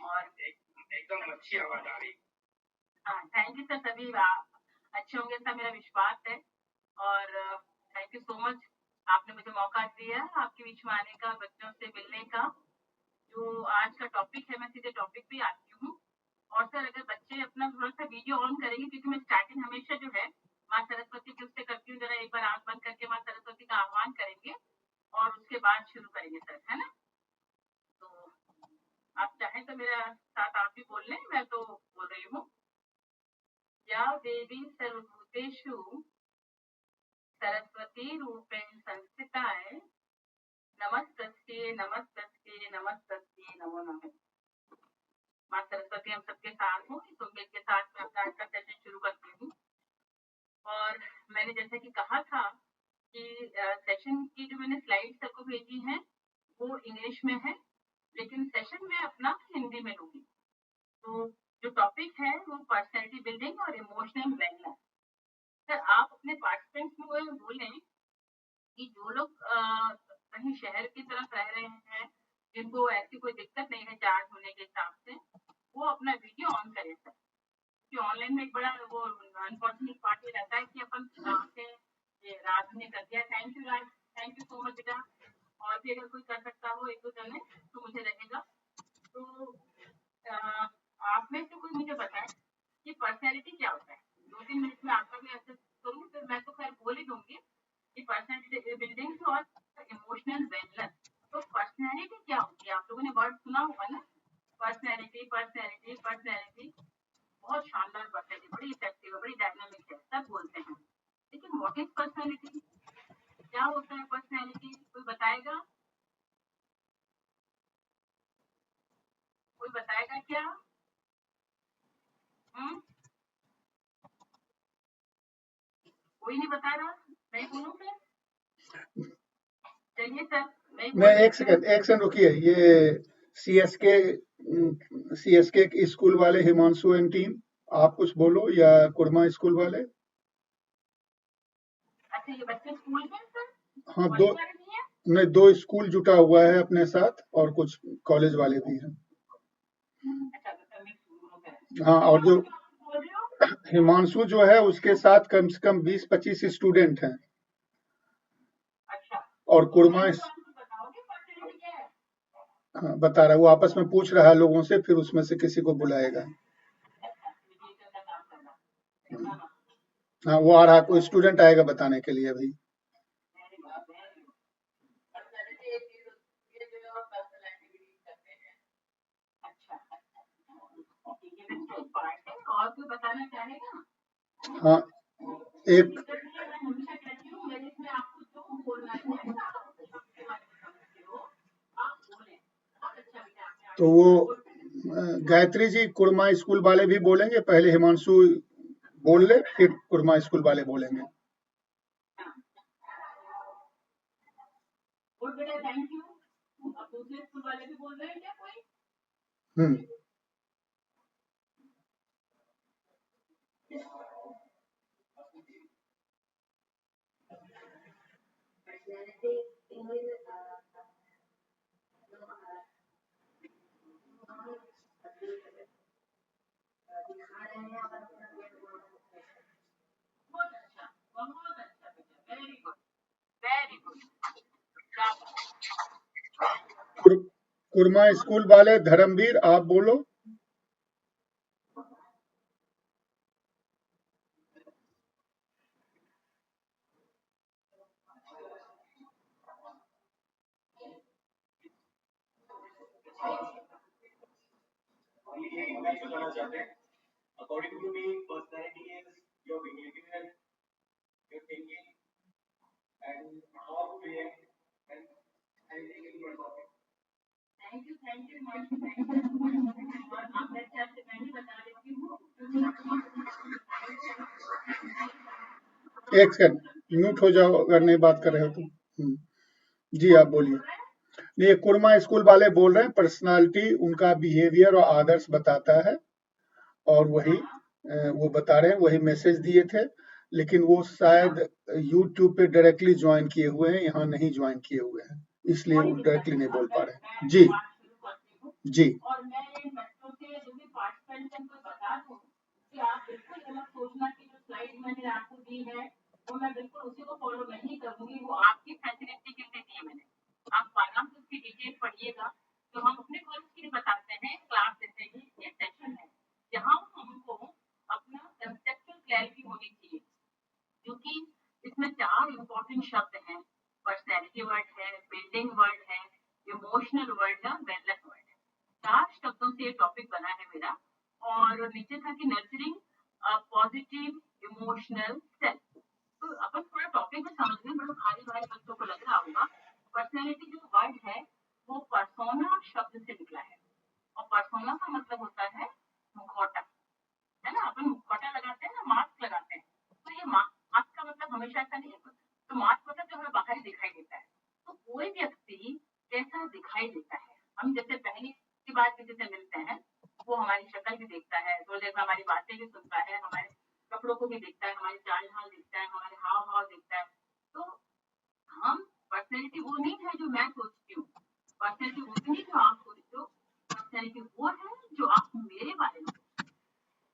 और एकदम अच्छी आवाज आ रही। हाँ, थैंक यू सर। सभी अच्छे होंगे, ऐसा मेरा विश्वास है। और थैंक यू सो मच, आपने मुझे मौका दिया आपके बीच में आने का, बच्चों से मिलने का। जो आज का टॉपिक है, मैं सीधे टॉपिक पे आती हूँ। और सर, अगर बच्चे अपना थोड़ा सा वीडियो ऑन करेंगे, क्योंकि मैं स्टार्टिंग हमेशा जो है माँ सरस्वती की उससे करती हूँ, जरा एक बार आंख बंद करके माँ सरस्वती का आह्वान करेंगे और उसके बाद शुरू करेंगे सर, है ना? तो आप चाहें तो मेरा साथ आप भी बोल लें, मैं तो बोल रही हूँ। या देवी सर्वभूतेषु सरस्वती रूपेण संस्थिताय नमस्तस्यै नमस्तस्यै नमस्तस्यै नमो नमः। माँ सरस्वती हम सबके साथ हो, इस उम्मीद के साथ मैं अपना आज का सेशन शुरू करती हूँ। और मैंने जैसे कि कहा था कि सेशन की जो मैंने स्लाइड सबको भेजी हैं वो इंग्लिश में है, लेकिन सेशन में अपना हिंदी में लूंगी। तो जो टॉपिक है वो पर्सनैलिटी बिल्डिंग और इमोशनल वेलनेस। सर, आप अपने पार्टिसिपेंट्स में बोलें कि जो लोग कहीं शहर की तरफ रह रहे हैं, जिनको ऐसी कोई दिक्कत नहीं है चार्ज होने के हिसाब से, वो अपना वीडियो ऑन करें सर। कि ऑनलाइन में एक बड़ा वो अनफॉर्चुनेट पार्ट ये रहता है कि अपन से ये राज ने कर दिया। Thank you Raj, thank you so much बेटा। और भी अगर कोई कर सकता हो एक दो जने तो मुझे रहेगा। तो आप में से कोई मुझे बताए कि पर्सनैलिटी क्या होता है। 2-3 मिनट में आपका भी ऐसे करूँ, फिर मैं तो खैर बोल ही दूंगी कि पर्सनैलिटी बिल्डिंग और इमोशनल वेलनेस। तो पर्सनैलिटी क्या होती है? आप लोगों ने वर्ड सुना होगा ना, पर्सनैलिटी पर्सनैलिटी पर्सनैलिटी। बहुत शानदार पर्सनैलिटी, बड़ी इफेक्टिव है, बड़ी डायनामिक है, सब बोलते हैं। लेकिन व्हाट इज पर्सनैलिटी? क्या होता है पर्सनैलिटी? कोई बताएगा? कोई बताएगा क्या? कोई नहीं बता रहा? मैं बोलूं फिर? चलिए सर, मैं एक सेकंड रुकिए। ये सीएसके स्कूल वाले हिमांशु एंड टीम, आप कुछ बोलो, या कुरमा स्कूल वाले। अच्छा, ये बच्चे स्कूल के सर? हाँ, दो स्कूल जुटा हुआ है अपने साथ, और कुछ कॉलेज वाले भी हैं। हाँ, और जो हिमांशु जो है उसके साथ कम से कम 20-25 स्टूडेंट हैं। और कुरमा हाँ, बता रहा है, वो आपस में पूछ रहा है लोगों से, फिर उसमें से किसी को बुलाएगा। हाँ, वो आ रहा, कोई स्टूडेंट आएगा बताने के लिए अभी। और कोई बताना चाहेगा? हाँ, एक तो वो गायत्री जी कुरमा स्कूल वाले भी बोलेंगे, पहले हिमांशु बोल ले, फिर कुरमा स्कूल वाले बोलेंगे। Thank you. दूसरे स्कूल वाले भी बोल रहे हैं क्या कोई? बहुत अच्छा, बहुत अच्छा बेटा, very good, very good. Kurma school वाले धर्मवीर, आप बोलो। According to me, personality is your behavior, your thinking, and how to react and anything in your topic. Thank you, thank you, thank you, thank you. और आप मेरे से आपसे मैं ही बता देती हूँ। एक सेकंड, म्यूट हो जाओ अगर नहीं बात कर रहे हो तो। जी, आप बोलिए। ये कुरमा स्कूल वाले बोल रहे हैं, पर्सनालिटी उनका बिहेवियर और आदर्श बताता है, और वही वो बता रहे हैं, वही मैसेज दिए थे, लेकिन वो शायद YouTube पे डायरेक्टली ज्वाइन किए हुए हैं, यहाँ नहीं ज्वाइन किए हुए हैं, इसलिए वो डायरेक्टली नहीं बोल पा रहे हैं। जी जी। और मैं आइएगा। तो हम अपने कॉलेज के लिए बताते हैं, क्लास लेते हैं, ये सेशन है जहाँ हमको अपना कंसेप्चुअल क्लैरिटी होनी चाहिए, क्योंकि इसमें 4 इंपॉर्टेंट शब्द हैं। पर्सनैलिटी वर्ड है, बिल्डिंग वर्ड है, इमोशनल वर्ड है और वेलनेस वर्ड है। 4 शब्दों से ये टॉपिक बना है मेरा। और नीचे था कि नर्चरिंग पॉजिटिव इमोशनल सेल्फ। तो अपन थोड़ा टॉपिक में समझने में बड़ा भारी भारी बच्चों को लग रहा होगा। पर्सनैलिटी जो वर्ड है वो पर्सोना शब्द से निकला है, और पर्सोना का मतलब होता है मुखौटा, है ना। अपन मुखौटा लगाते हैं ना, मास्क लगाते हैं। तो ये मास्क का मतलब हमेशा ऐसा नहीं है। तो मास्क मतलब जो हमें बाहर दिखाई देता है। तो कोई व्यक्ति कैसा दिखाई देता है, हम जैसे पहली की बात किसी से मिलते हैं, वो हमारी शक्ल भी देखता है, थोड़ी देर में हमारी बातें भी सुनता है, हमारे कपड़ों को भी देखता है, हमारी चाल ढाल देखता है, हमारे हाव भाव देखता है। तो हम पर्सनैलिटी वो नहीं है जो मैं सोचती हूँ, पर्सनैलिटी वो नहीं जो आप सोचते हो, पर्सनैलिटी वो है जो आप मेरे बारे में।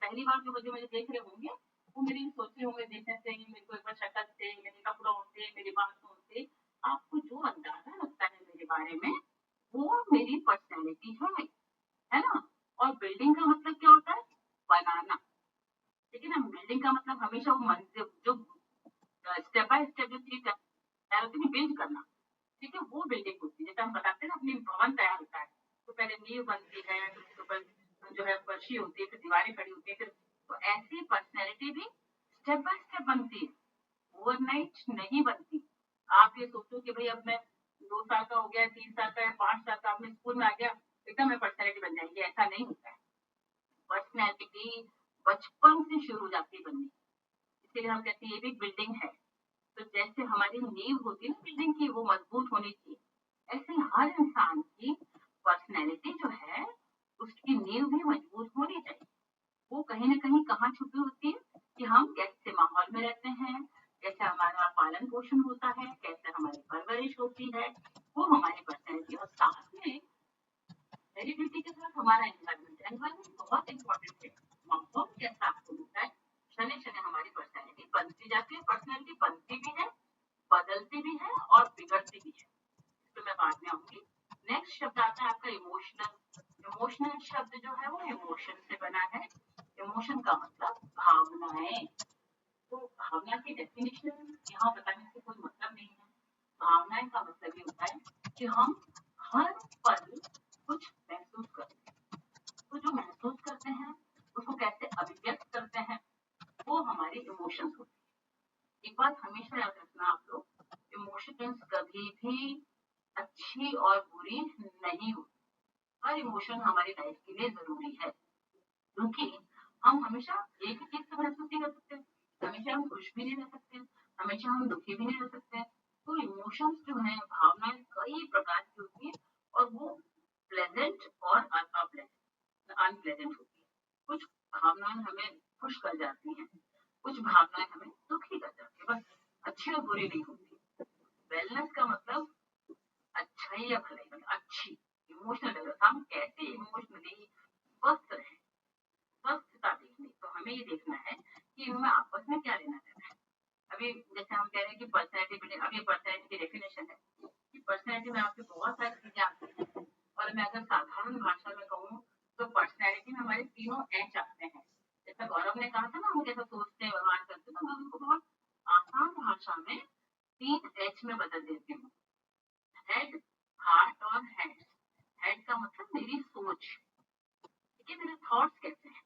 पहली बार जो बच्चे मुझे देख रहे होंगे वो मेरी सोच रहे होंगे, देखने से, मेरे को एक बार शक्ल से, मेरे कपड़ों से, मेरी बातों से आपको जो अंदाजा लगता है मेरे बारे में, वो मेरी पर्सनैलिटी है ना। और बिल्डिंग का मतलब क्या होता है, बनाना। लेकिन हम बिल्डिंग का मतलब हमेशा वो मंजिल जो स्टेप बाय स्टेप जो चीज तैयार होती है, बिल्ड करना, ठीक है, वो बिल्डिंग होती है। जैसे हम बताते हैं ना, अपनी भवन तैयार होता है तो पहले नींव बनती है, फिर उसके ऊपर जो है फर्शी होती है, फिर दीवारें खड़ी होती है, फिर तो ऐसी पर्सनैलिटी भी स्टेप बाय स्टेप बनती है, ओवरनाइट नहीं बनती। आप ये सोचो कि भाई अब मैं 2 साल का हो गया, 3 साल का या 5 साल का, अपने स्कूल में आ गया, एकदम मैं पर्सनैलिटी बन जाएगी, ऐसा नहीं होता है। पर्सनैलिटी बचपन से शुरू हो जाती है बननी, इसलिए हम कहते हैं ये भी बिल्डिंग है। तो जैसे हमारी नींव होती है ना बिल्डिंग की, वो मजबूत होनी चाहिए, ऐसे हर इंसान की पर्सनैलिटी जो है उसकी नींव भी मजबूत होनी चाहिए। वो कहीं ना कहीं कहाँ छुपी होती है कि हम कैसे माहौल में रहते हैं, कैसे हमारा पालन पोषण होता है, कैसे हमारी परवरिश होती है, वो हमारी पर्सनैलिटी। और साथ में हेरिडिटी के साथ हमारा एनवायरमेंट बहुत इंपॉर्टेंट है। माहौल कैसा आपको मिलता है, क्षण क्षण हमारी पर्सनैलिटी बनती जाती है। पर्सनैलिटी बनती भी है, बदलती भी है और बिगड़ती भी है, तो मैं बाद में आऊंगी। नेक्स्ट शब्द आता है आपका इमोशनल। इमोशनल शब्द जो है वो इमोशन से बना है। इमोशन का मतलब भावनाएं। तो भावना की डेफिनेशन यहाँ बताने से कोई मतलब नहीं है। भावनाएं का मतलब ये होता है कि हम हर पल कुछ महसूस करते हैं, तो जो महसूस करते हैं उसको कैसे अभिव्यक्त करते हैं, वो हमारे इमोशंस होते हैं। एक बात हमेशा याद रखना आप लोग, इमोशंस कभी भी अच्छी और बुरी नहीं होती। हर इमोशन हमारी लाइफ के लिए जरूरी है, क्योंकि हम हमेशा एक ही चीज से महसूस नहीं कर सकते, हमेशा हम खुश भी नहीं रह सकते, हमेशा हम दुखी भी नहीं रह सकते। तो इमोशंस जो है, भावनाएं कई प्रकार की होती है, और वो प्लेजेंट और अनप्लेजेंट होती है। कुछ भावनाएं हमें खुश कर जाती हैं, कुछ भावनाएं हमें दुखी कर जाती है, बस अच्छी और बुरी नहीं होती। वेलनेस का मतलब अच्छाई या भलाई, मतलब अच्छी इमोशनल, हम कैसे इमोशनली स्वस्थ रहे, स्वस्थता देखनी। तो हमें ये देखना है कि इनमें आपस में क्या लेना देना है। अभी जैसे हम कह रहे हैं कि पर्सनैलिटी, अभी पर्सनैलिटी की डेफिनेशन है कि पर्सनैलिटी में आपकी बहुत सारी चीजें आती हैं, और मैं अगर साधारण भाषा में कहूँ तो पर्सनैलिटी में हमारे तीनों एच आते हैं। जैसा गौरव ने कहा था ना, हम जैसा सोचते हैं व्यवहार करते हैं, तो मैं उनको बहुत आसान भाषा में 3 एच में बदल देती हूँ। हेड, हार्ट और हैंड। हेड का मतलब मेरी सोच, ठीक है, मेरे थॉट्स कैसे हैं।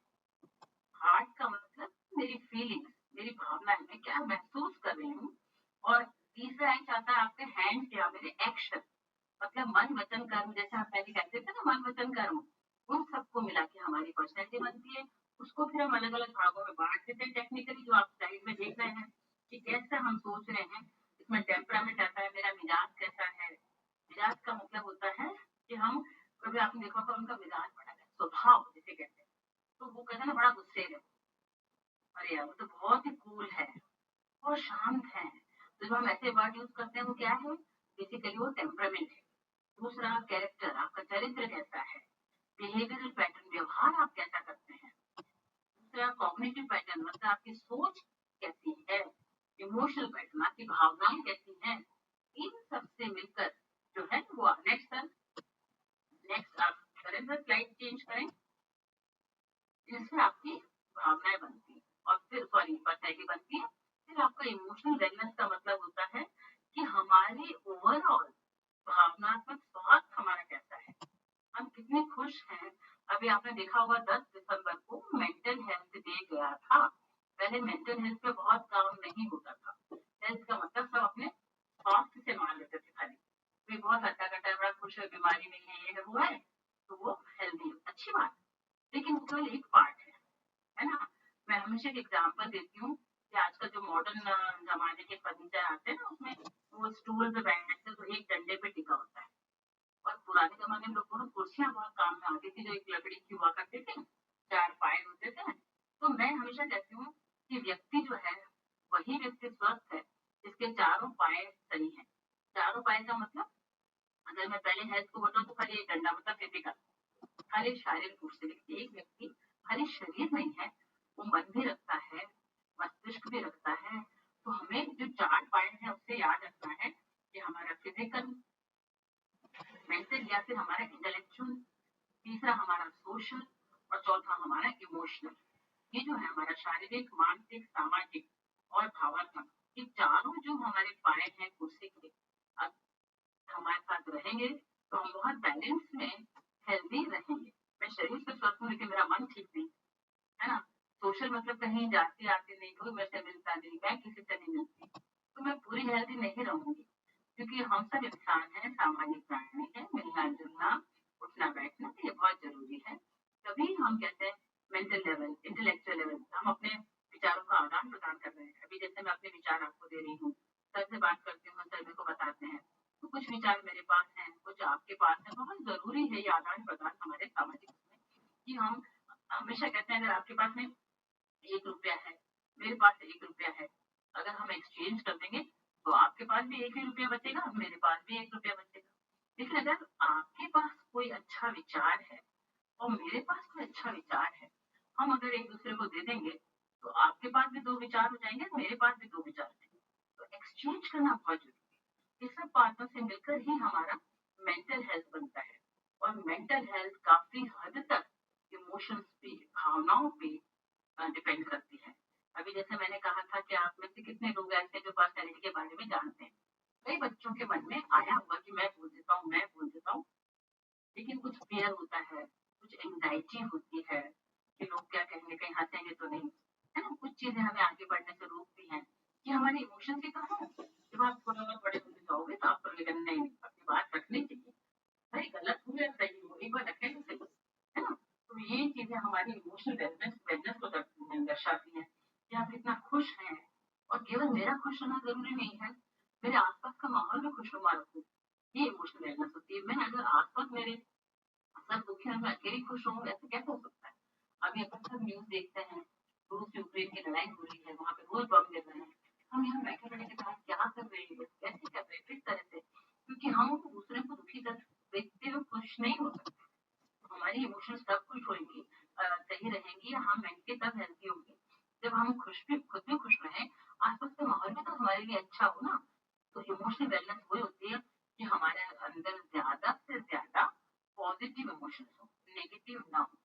हार्ट का मतलब मेरी फीलिंग्स, मेरी भावनाएं, मैं क्या महसूस कर रही हूँ। और तीसरा एच आता है आपके हैंड, या मेरे एक्शन, मतलब मन वचन कर्म। जैसे हम पहले कहते थे ना, मन वचन कर्म, उन सबको मिला के हमारी पर्सनैलिटी बनती है। उसको फिर हम अलग अलग भागों में बांट देते हैं टेक्निकली, जो आप स्लाइड में देख रहे हैं कि कैसे हम सोच रहे हैं। इसमें टेम्परामेंट आता है, मेरा मिजाज कैसा है। मिजाज का मतलब होता है कि हम, कभी आपने देखा होगा उनका मिजाज बड़ा है, स्वभाव जिसे कहते हैं, तो वो कहते हैं ना बड़ा गुस्से है, अरे यार वो तो बहुत ही कूल है, बहुत शांत है। तो जब हम ऐसे वर्ड यूज करते हैं वो क्या है, बेसिकली वो टेम्परामेंट है। दूसरा कैरेक्टर, आपका चरित्र कैसा है। बिहेवियरल पैटर्न, व्यवहार आप कैसा करते हैं। दूसरा कॉग्निटिव पैटर्न, मतलब आपकी सोच कैसी है। इमोशनल पैटर्न, आपकी भावनाएं कैसी हैं। इन सब से मिलकर जो है वो नेक्स्ट खुश हैं। अभी आपने देखा होगा 10 दिसंबर को मेंटल हेल्थ डे गया था। पहले मेंटल हेल्थ पे बहुत काम नहीं होता था। हेल्थ का मतलब सब अपने स्वास्थ्य से मान लेते थे खाली। कोई बहुत हट्टा कट्टा बड़ा खुश है, बीमारी नहीं है, ये है वो है, तो वो हेल्दी अच्छी बात है। लेकिन वो केवल एक पार्ट है ना। मैं हमेशा एक एग्जाम्पल देती हूँ कि आजकल जो मॉडर्न जमाने के फर्नीचर आते हैं ना, उसमें वो स्टूल पे बैठते तो एक डंडे पे टिका होता है। और पुराने जमाने में लोगों को कुर्सियां बहुत काम में आती थी, जो एक लकड़ी की हुआ करती थी, 4 पाए होते थे। तो मैं हमेशा कहती हूँ कि व्यक्ति जो है वही व्यक्ति स्वस्थ है जिसके चारों पाए सही है। चारों पाए का मतलब, अगर मैं पहले हेल्थ को बताऊँ तो खाली एक डंडा मतलब फिजिकल, खाली शारीरिक रूप से। लेकिन एक व्यक्ति खाली शरीर नहीं है, वो मन भी रखता है, मस्तिष्क भी रखता है। तो हमें जो 4 पॉइंट है उससे याद रखना है कि हमारा फिजिकल, मेंटल या फिर हमारा इंटेलेक्चुअल, तीसरा हमारा सोशल और चौथा हमारा इमोशनल। ये जो है हमारा शारीरिक, मानसिक, सामाजिक और भावनात्मक, ये चारों जो हमारे पाए हैं कुर्सी के, अब हमारे साथ रहेंगे तो हम बहुत बैलेंस में हेल्दी रहेंगे। मैं शरीर से स्वस्थ हूँ लेकिन मेरा मन ठीक नहीं है ना। सोशल मतलब कहीं जाती आती नहीं, कोई मेरे से मिलता नहीं, मैं किसी से नहीं मिलती, तो मैं पूरी हेल्दी नहीं रहूंगी। क्योंकि हम सब इंसान हैं, सामाजिक प्राणी हैं, मिलना जुलना, उठना बैठना ये बहुत जरूरी है। तभी हम कहते हैं मेंटल लेवल, इंटेलेक्चुअल लेवल, हम अपने विचारों का आदान प्रदान कर रहे हैं। अभी जैसे मैं अपने विचार आपको दे रही हूँ, सर से बात करती हूँ, सर मेरे को बताते हैं, तो कुछ विचार मेरे पास हैं, कुछ आपके पास है। बहुत जरूरी है ये आदान प्रदान हमारे सामाजिक में, कि हम हमेशा कहते हैं अगर आपके पास में 1 रुपया है, मेरे पास 1 रुपया है, अगर हम एक्सचेंज कर देंगे तो आपके पास भी 1 ही रुपया बचेगा, मेरे पास भी 1 रुपया बचेगा। लेकिन अगर आपके पास कोई अच्छा विचार है और मेरे पास कोई अच्छा विचार है, हम अगर एक दूसरे को दे देंगे तो आपके पास भी 2 विचार हो जाएंगे, मेरे पास भी 2 विचार हो जाएंगे। तो एक्सचेंज करना बहुत जरूरी है। ये सब बातों से मिलकर ही हमारा मेंटल हेल्थ बनता है। और मेंटल हेल्थ काफी हद तक इमोशंस पे, भावनाओं पे डिपेंड करती है। अभी जैसे मैंने कहा था कि आप में से कितने लोग ऐसे जो पर्सनैलिटी के बारे में जानते हैं। कई बच्चों के मन में आया होगा कि मैं बोल देता हूँ, मैं बोल देता हूँ, लेकिन कुछ फियर होता है, कुछ एंग्जाइटी होती है कि लोग क्या कहेंगे, कहीं हंसेंगे तो नहीं, है ना। कुछ चीजें हमें आगे बढ़ने से रोकती हैं कि हमारे इमोशंस ही कहाँ है। जब आप थोड़ा और बड़े होते जाओगे तो आपको लगेगा नहीं, अपनी बात रखनी चाहिए, भाई गलत हो या सही हो, एक बार रखें तो सही, है ना। तो ये चीजें हमारी इमोशनल वेलनेस को दर्शाती हैं कि आप इतना खुश हैं। और केवल मेरा खुश होना जरूरी नहीं है, मेरे आसपास का माहौल भी खुशनुमा रखूं, ये इमोशनल वेलनेस होती है। मैं अगर आसपास मेरे सब दुखी है, मैं अकेली खुश हूँ, ऐसे कैसे हो सकता है। अभी अपन सब न्यूज देखते हैं, रूस यूक्रेन की लड़ाई हो रही है, वहां पे रोज बम गिर रहे हैं, हम यहाँ बैठे बैठे के साथ क्या कर रहे हैं, कैसे कर रहे हैं, किस तरह से, क्योंकि हम दूसरे को दुखी कर देखते हुए खुश नहीं हो सकते। हमारी इमोशंस तब खुश होंगी, सही रहेंगी, हम मेंटली तब हेल्थी होंगे जब हम खुश भी, खुद भी खुश रहें, आसपास का माहौल भी तो हमारे लिए अच्छा हो ना। तो इमोशनल बैलेंस वही होती है कि हमारे अंदर ज्यादा से ज्यादा पॉजिटिव इमोशंस हो, नेगेटिव ना हो।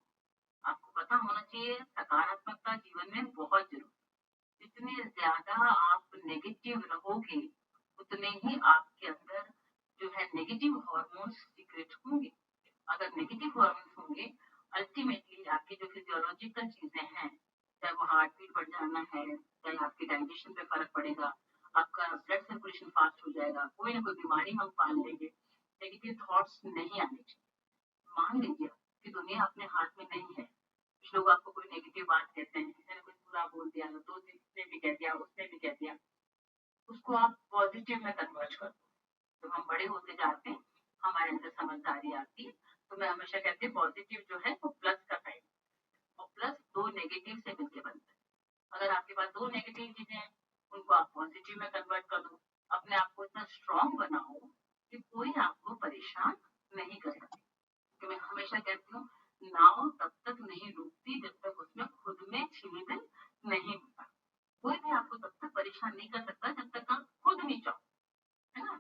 आपको पता होना चाहिए सकारात्मकता जीवन में बहुत जरूरी। जितने ज्यादा आप नेगेटिव रहोगे उतने ही आपके अंदर जो है नेगेटिव हार्मोन्स सीक्रेट होंगे। अगर नेगेटिव हार्मोन्स होंगे, अल्टीमेटली आपकी जो फिजियोलॉजिकल चीजें हैं, चाहे वो हार्ट बीट बढ़ जाना है, चाहे आपके डाइजेशन पे फर्क पड़ेगा, आपका ब्लड सर्कुलेशन फास्ट हो जाएगा, कोई ना कोई बीमारी हम पाल लेंगे। नेगेटिव थॉट्स नहीं आने चाहिए। मान लीजिए कि दुनिया अपने हाथ में नहीं है, कुछ लोग आपको कोई नेगेटिव बात कहते हैं, मैंने कुछ बुरा बोल दिया, तो उसने भी कह दिया, उसने भी कह दिया, उसको आप पॉजिटिव में कन्वर्ट कर दो। तो हम बड़े होते जाते हैं, हमारे अंदर समझदारी आती है। तो मैं हमेशा कहती हूँ पॉजिटिव जो है वो प्लस का साइन, और प्लस 2 नेगेटिव से मिलकर बनता है। अगर आपके पास 2 नेगेटिव चीजें हैं, उनको आप पॉजिटिव में कन्वर्ट कर दो। अपने आप को इतना स्ट्रांग बनाओ कि कोई आपको परेशान नहीं कर सकता। कि मैं हमेशा कहती हूँ, नाव तब तक नहीं डूबती जब तक उसमें खुद में छेद नहीं होता। कोई भी आपको तब तक परेशान नहीं कर सकता जब तक आप खुद नहीं चाहो, है ना।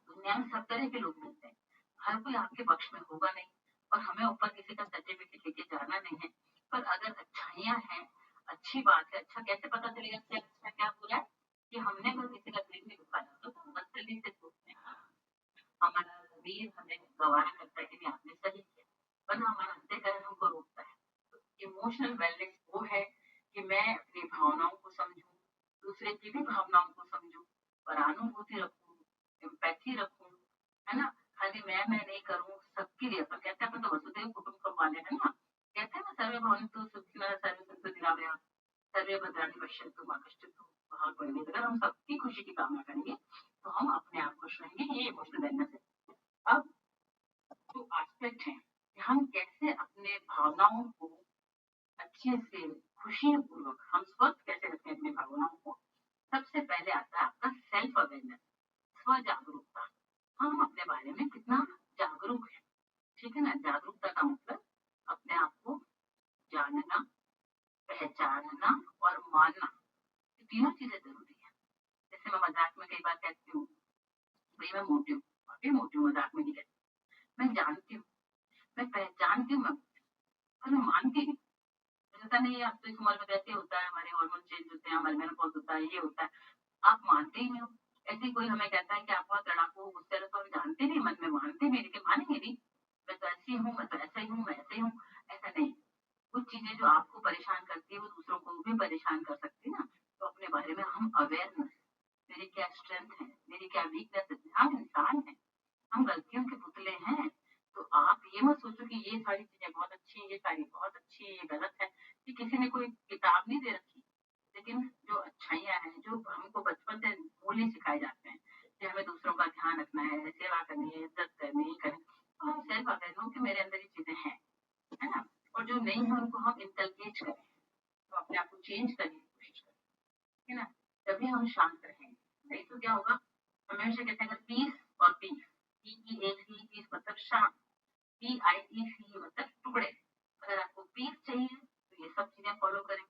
दुनिया में सब तरह के लोग मिलते हैं, हर कोई आपके पक्ष में होगा नहीं, और हमें ऊपर किसी का सर्टिफिकेट लेके जाना नहीं है। पर अगर अच्छाइयाँ हैं, अच्छी बात है, अच्छा कैसे पता चलेगा क्या अच्छा क्या बुरा है, कि हमने अगर किसी का दिल में दुखा डाला तो हम तसल्ली से सोचते हैं, हमारा वीर हमें गवाह करता है कि नहीं आपने सही किया, वरना इमोशनल वेलनेस वो है कि मैं अपनी भावनाओं को समझूं, दूसरे की भी भावनाओं को समझूं, परानुभूति रखूं, एम्पैथी रखूं, है ना। खाली मैं नहीं करूं, सबके लिए। अपन कहते हैं अपन तो वसुधैव कुटुंबकम वाले हैं ना, कहते हैं ना, सर्वे भवन्तु सुखिनः सर्वे सन्तु निरामया सर्वे भद्राणि पश्यन्तु मा कश्चित् दुःखभाग् भवेत्। अगर हम सबकी खुशी की कामना करेंगे तो हम अपने आप खुश रहेंगे। ये इमोशनल वेलनेस है। अब जो एस्पेक्ट है कि हम कैसे अपने भावनाओं को अच्छे से खुशी पूर्वक हम स्वस्थ कैसे रखें अपनी भावनाओं को। सबसे पहले आता है आपका सेल्फ अवेयरनेस, स्व जागरूकता। हम अपने बारे में कितना जागरूक है, ठीक है ना। जागरूकता का मतलब अपने आप को जानना, पहचानना और मानना, ये तीनों चीजें जरूरी है। जैसे मैं मजाक में कई बार कहती हूँ भाई मैं मोटी हूँ, अभी मोटी हूँ, मजाक में नहीं कहती। मैं जानती हूँ, मैं पहचानती हूँ, पर मैं मानती नहीं। ऐसा नहीं, अब तो इस उम्र में वैसे होता है, हमारे हार्मोन चेंज होते हैं, हमारे मेनोपॉज होता है, ये होता है, आप मानते ही नहीं हो। ऐसे ही कोई हमें कहता है कि आप बहुत लड़ाकू हो, गुस्से तो हम जानते नहीं, मन में मानते नहीं, लेकिन मानेंगे नहीं। मैं तो ऐसी हूँ, मैं तो ऐसा ही हूँ, मैं ऐसे ही हूँ, ऐसा नहीं। कुछ चीजें जो आपको परेशान करती है वो दूसरों को भी परेशान कर सकती है ना। तो अपने बारे में हम अवेयरनेस, मेरी क्या स्ट्रेंथ है, मेरी क्या वीकनेस है। हम इंसान है, हम गलतियों के पुतले हैं। तो आप ये मत सोचो कि ये सारी चीजें बहुत अच्छी है, ये सारी बहुत अच्छी है, ये गलत है। कि किसी ने कोई किताब नहीं दे रखी, लेकिन जो अच्छाइयाँ हैं, जो हमको बचपन से मूल्य सिखाए जाते हैं कि हमें दूसरों का ध्यान रखना है, सेवा करनी है, इज्जत करनी है, करें, तो हम सेल्फ अवेयर हो कि मेरे अंदर ये चीजें हैं, है ना। और जो नहीं है उनको हम इंकलकेट करें, तो अपने आप को चेंज करने की कोशिश करें, है ना। तभी हम शांत रहेंगे। नहीं तो क्या होगा, हम हमेशा कहते हैं पीस और पीस, पीस मतलब शांत, PIEC मतलब टुकड़े। अगर आपको पीस चाहिए तो ये सब चीजें फॉलो करें,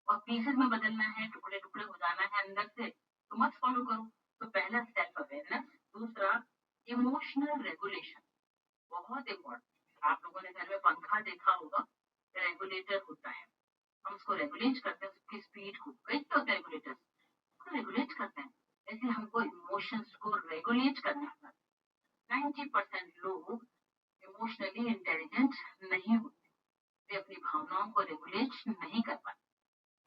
और पीसेस में बदलना है, टुकड़े टुकड़े हो जाना है अंदर से, तो मत फॉलो करो। तो पहला सेल्फ अवेयरनेस। दूसरा इमोशनल रेगुलेशन, बहुत इंपॉर्टेंट। आप लोगों ने घर में पंखा देखा होगा, रेगुलेटर होता है, हम उसको रेगुलेट करते हैं, उसकी स्पीड को। कैसे होता है रेगुलेटर, उसको रेगुलेट करते हैं। ऐसे हमको इमोशंस को रेगुलेट करना है। 90% लोग इमोशनली इंटेलिजेंट नहीं होते, वे अपनी भावनाओं को रेगुलेट नहीं कर पाते।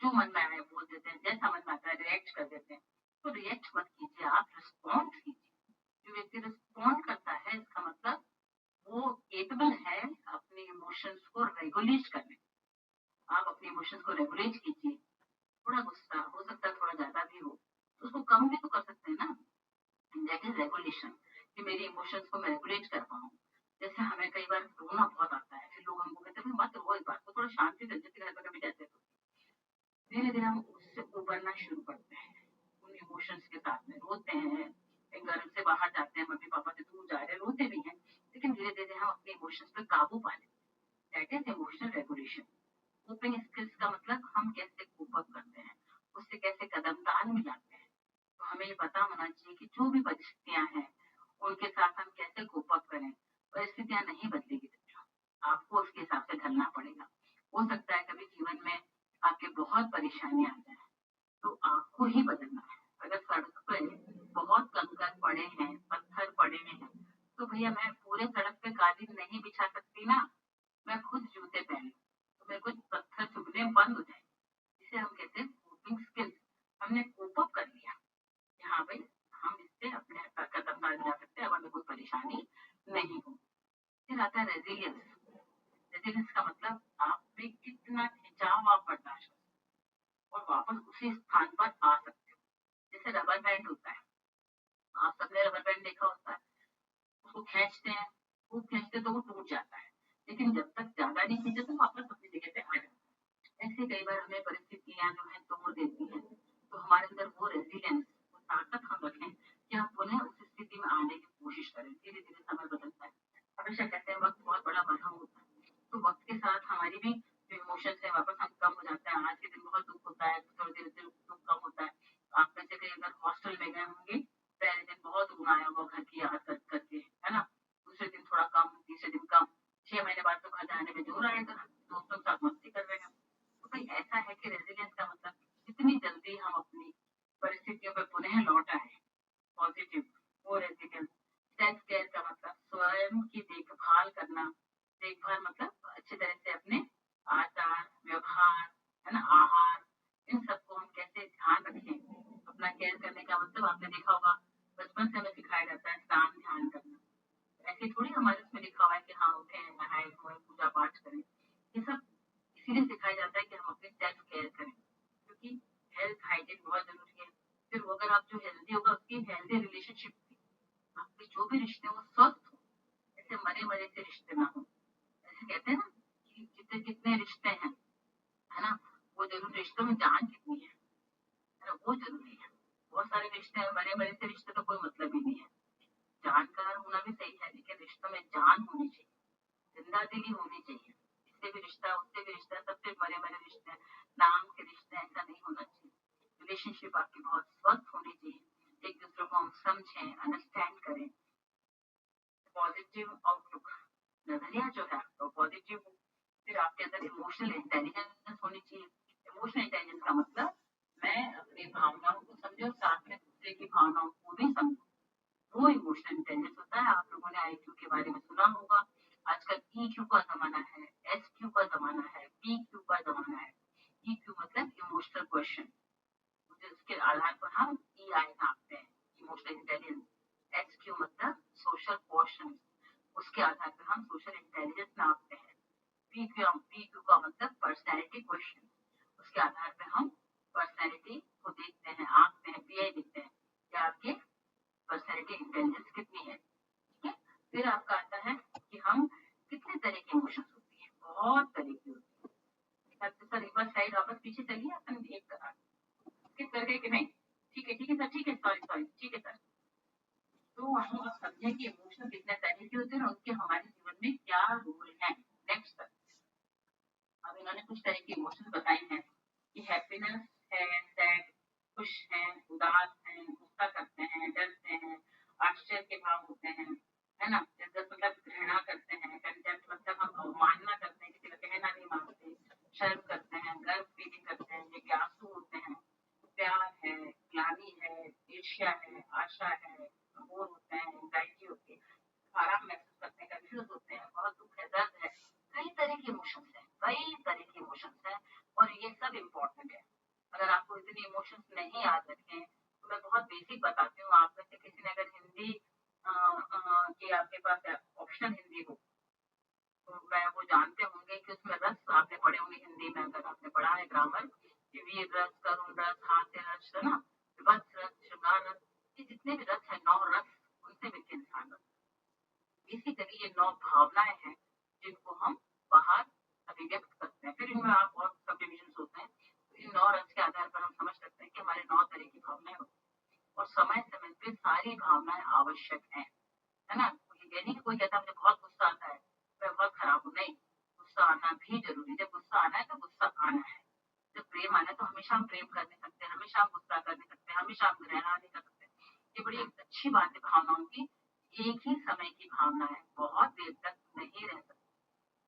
जो मन में आया बोल देते हैं, जैसा मन में आता है रिएक्ट कर देते हैं। तो रिएक्ट मत कीजिए, आप रिस्पॉन्ड कीजिए। जो व्यक्ति रिस्पॉन्ड करता है, इसका मतलब वो केपेबल है अपने इमोशंस को रेगुलेट करने। आप अपने इमोशंस को रेगुलेट कीजिए। थोड़ा गुस्सा हो सकता है, थोड़ा ज्यादा भी हो, तो उसको कम भी तो कर सकते हैं ना। दैट इज रेगुलेशन, कि मेरे इमोशंस को मैं रेगुलेट कर पाऊँ। जैसे हमें कई बार रोना बहुत आता है, फिर लोग हमको कहते हैं मत रो, एक बार को थोड़ा शांति से, जैसे घर पर कभी जाते तो धीरे धीरे हम उससे उबरना शुरू करते हैं, उन इमोशंस के साथ में रोते हैं, घर से बाहर जाते हैं, मम्मी पापा से दूर जा रहे हैं, रोते भी हैं, लेकिन धीरे धीरे हम अपने इमोशंस पे काबू पा लेते हैं। That is emotional regulation. Coping skills का मतलब हम कैसे कोप अप करते हैं, उससे कैसे कदम ताल मिलाते हैं। तो हमें ये पता होना चाहिए कि जो भी परिस्थितियां हैं उनके साथ हम कैसे कोप अप करें। परिस्थितियां नहीं बदलेगी, आपको उसके हिसाब से ढलना पड़ेगा। हो सकता है कभी जीवन में आपके बहुत परेशानियां आ जाए, तो आपको ही बदलना है। अगर सड़क पे बहुत कंकड़ पड़े हैं, पत्थर पड़े हैं, तो भैया मैं पूरे सड़क पे कालीन नहीं बिछा सकती ना, मैं खुद जूते पहन, तो मेरे को पत्थर चुभने बंद हो जाए। जिसे हम कहते हैं कोपिंग स्किल्स। हमने कोप अप कर लिया कि हाँ भाई, हम इससे अपने कदम डाल जा सकते हैं, अब हमें कोई परेशानी नहीं हो। फिर आता है रेजिलियंस। रेजिलियंस का मतलब आप पे कितना खिंचाव आप बर्दाश्त और वापस उसी स्थान पर आ सकते हो। जैसे रबर बैंड होता है, आप सबने रबर बैंड देखा होता है, उसको खींचते हैं, खूब खींचते तो वो टूट जाता है, लेकिन जब तक ज्यादा नहीं खींचे तो वापस अपनी जगह पे आ जाता है। ऐसे कई बार हमें परिस्थितियां जो है तोड़ देती हैं, तो हमारे अंदर वो रेजिलियंस, वो ताकत हम रखें कि हम पुनः उस स्थिति में आने की कोशिश करें। धीरे धीरे समय बदलता है, हमेशा कहते हैं वक्त बहुत बड़ा मरहम होता है, तो वक्त के साथ हमारी भी जो इमोशंस है वापस हम कम हो जाते हैं। आज के दिन बहुत दुख होता है, थोड़ी देर से दुख कम होता है। आप में से कई अगर हॉस्टल में गए होंगे, पहले दिन बहुत रोना आया होगा घर की याद करके, है ना। दूसरे दिन थोड़ा कम, तीसरे दिन कम, 6 महीने बाद तो घर जाने में जोर आएगा, दोस्तों के साथ मस्ती कर रहे हैं। तो भाई ऐसा है कि रेजिलियंस का मतलब जितनी जल्दी हम अपनी परिस्थितियों पर पुनः लौट आए, पॉजिटिव, वो रेजिलियंस। सेल्फ केयर का मतलब स्वयं की देखभाल करना। देखभाल मतलब अच्छी तरह से अपने आचार व्यवहार, है ना, आहार, इन सबको हम कैसे ध्यान रखें। अपना केयर करने का मतलब आपने देखा होगा बचपन से हमें सिखाया जाता है स्नान ध्यान करना। ऐसे थोड़ी हमारे उसमें लिखा हुआ है कि हाँ उठे नहाए धोए पूजा पाठ करें। ये सब इसीलिए सिखाया जाता है कि हम अपनी सेल्फ केयर करें, क्योंकि हेल्थ हाइजीन बहुत जरूरी है। फिर वो अगर आप जो हेल्दी होगा उसकी हेल्दी रिलेशनशिप, आपके जो भी रिश्ते हो स्वस्थ हो, ऐसे मरे मरे से रिश्ते ना हो। ऐसे कहते हैं ना कि जितने कितने रिश्ते हैं, है ना, वो जरूर रिश्तों में जान कितनी है ना, वो जरूरी है। बहुत सारे रिश्ते हैं मरे मरे से रिश्ते तो कोई मतलब ही नहीं है। जानकार होना भी सही है लेकिन रिश्तों में जान होनी चाहिए, जिंदा दिली होनी चाहिए। इससे भी रिश्ता उससे भी रिश्ता, सबसे मरे मरे रिश्ते नाम के रिश्ते, ऐसा नहीं होना चाहिए। रिलेशनशिप आपकी बहुत स्वस्थ होनी चाहिए, एक दूसरे को हम समझें अंडरस्टैंड करें। पॉजिटिव आउटलुक, नजरिया जो है वो पॉजिटिव हो। फिर आपके अंदर इमोशनल इंटेलिजेंस होनी चाहिए। इमोशनल इंटेलिजेंस का मतलब मैं अपनी भावनाओं को समझूं और साथ में दूसरे की भावनाओं को भी समझूं, वो इमोशनल इंटेलिजेंस होता है। आप लोगों ने आईक्यू के बारे में सुना होगा। आजकल ईक्यू का जमाना है, एसक्यू का जमाना है, पीक्यू का जमाना है। ईक्यू मतलब इमोशनल क्वेश्चन, जिसके आधार पर हम ईआई नापते हैं, इमोशनल इंटेलिजेंस। एसक्यू मतलब सोशल क्वेश्चन, उसके आधार पर हम सोशल इंटेलिजेंस नापते हैं। पीक्यू का मतलब पर्सनैलिटी क्वेश्चन, उसके आधार पर हम पर्सनैलिटी को देखते हैं, आंकते हैं, पीआई देखते हैं कि आपके पर्सनैलिटी इंटेलिजेंस कितनी है। ठीक है। फिर आपका आता है कि हम कितने तरह की इमोशंस होती है, बहुत तरह की होती है। सर एक बार साइड वापस पीछे चलिए, अपन एक स्किप कर गए कि नहीं? ठीक है सर, ठीक है, सॉरी सॉरी, ठीक है सर। तो हम अब समझें कि इमोशन कितने तरह के होते हैं और उनके हमारे जीवन में क्या रोल है। नेक्स्ट सर, अब इन्होंने कुछ तरह के इमोशंस बताए हैं कि हैप्पीनेस है, सैड, खुश है, उदास है, गुस्सा करते हैं, डरते हैं, आश्चर्य के भाव होते हैं, है ना, इज्जत मतलब घृणा करते हैं, कंटेम्प्ट मतलब हम अवमानना करते हैं, किसी का कहना नहीं मानते, शर्म करते हैं, गर्व फीलिंग करते हैं, जिज्ञासु होते हैं, प्यार है, ग्लानि है, ईर्ष्या है, आशा है, बोर होते हैं, एंजाइटी होती है, आराम महसूस करते हैं, कंफ्यूज होते हैं, बहुत दुख है, दर्द है। कई तरह के इमोशंस हैं, कई तरह के इमोशंस हैं, और ये सब इम्पोर्टेंट है। अगर आपको इतने इमोशंस नहीं याद रखें तो मैं बहुत बेसिक बताती हूँ। आप में से किसी ने अगर हिंदी की आपके पास ऑप्शन हिंदी हो तो मैं वो जानते होंगे कि उसमें रस आपने पढ़े होंगे हिंदी में, अगर आपने पढ़ा है ग्रामर कि वीर रस, करुण रस, हास्य रस, है ना, विभत्स रस, श्रृंगार रस, ये जितने भी रस है 9 रस, उनसे मिलकर इंसान रस। बेसिकली ये 9 भावनाएं हैं जिनको हम बाहर अभिव्यक्त करते हैं। फिर इनमें आप और सब डिविजन होते हैं। तो इन 9 रस के आधार पर हम समझ सकते हैं कि हमारे 9 तरह की भावनाएं होती हैं और समय समय पे सारी भावनाएं आवश्यक हैं, है ना। ये नहीं कि कोई कहता है मुझे बहुत गुस्सा आता है मैं बहुत खराब हूँ, नहीं, गुस्सा आना भी जरूरी है। जब गुस्सा आना है तो गुस्सा आना है। जब प्रेम आना है तो हमेशा हम प्रेम कर नहीं सकते, हमेशा हम गुस्सा कर नहीं सकते, हमेशा हम घृणा नहीं कर सकते। ये बड़ी एक अच्छी बात है भावनाओं की। एक ही समय की भावना है, बहुत देर तक नहीं रह सकती।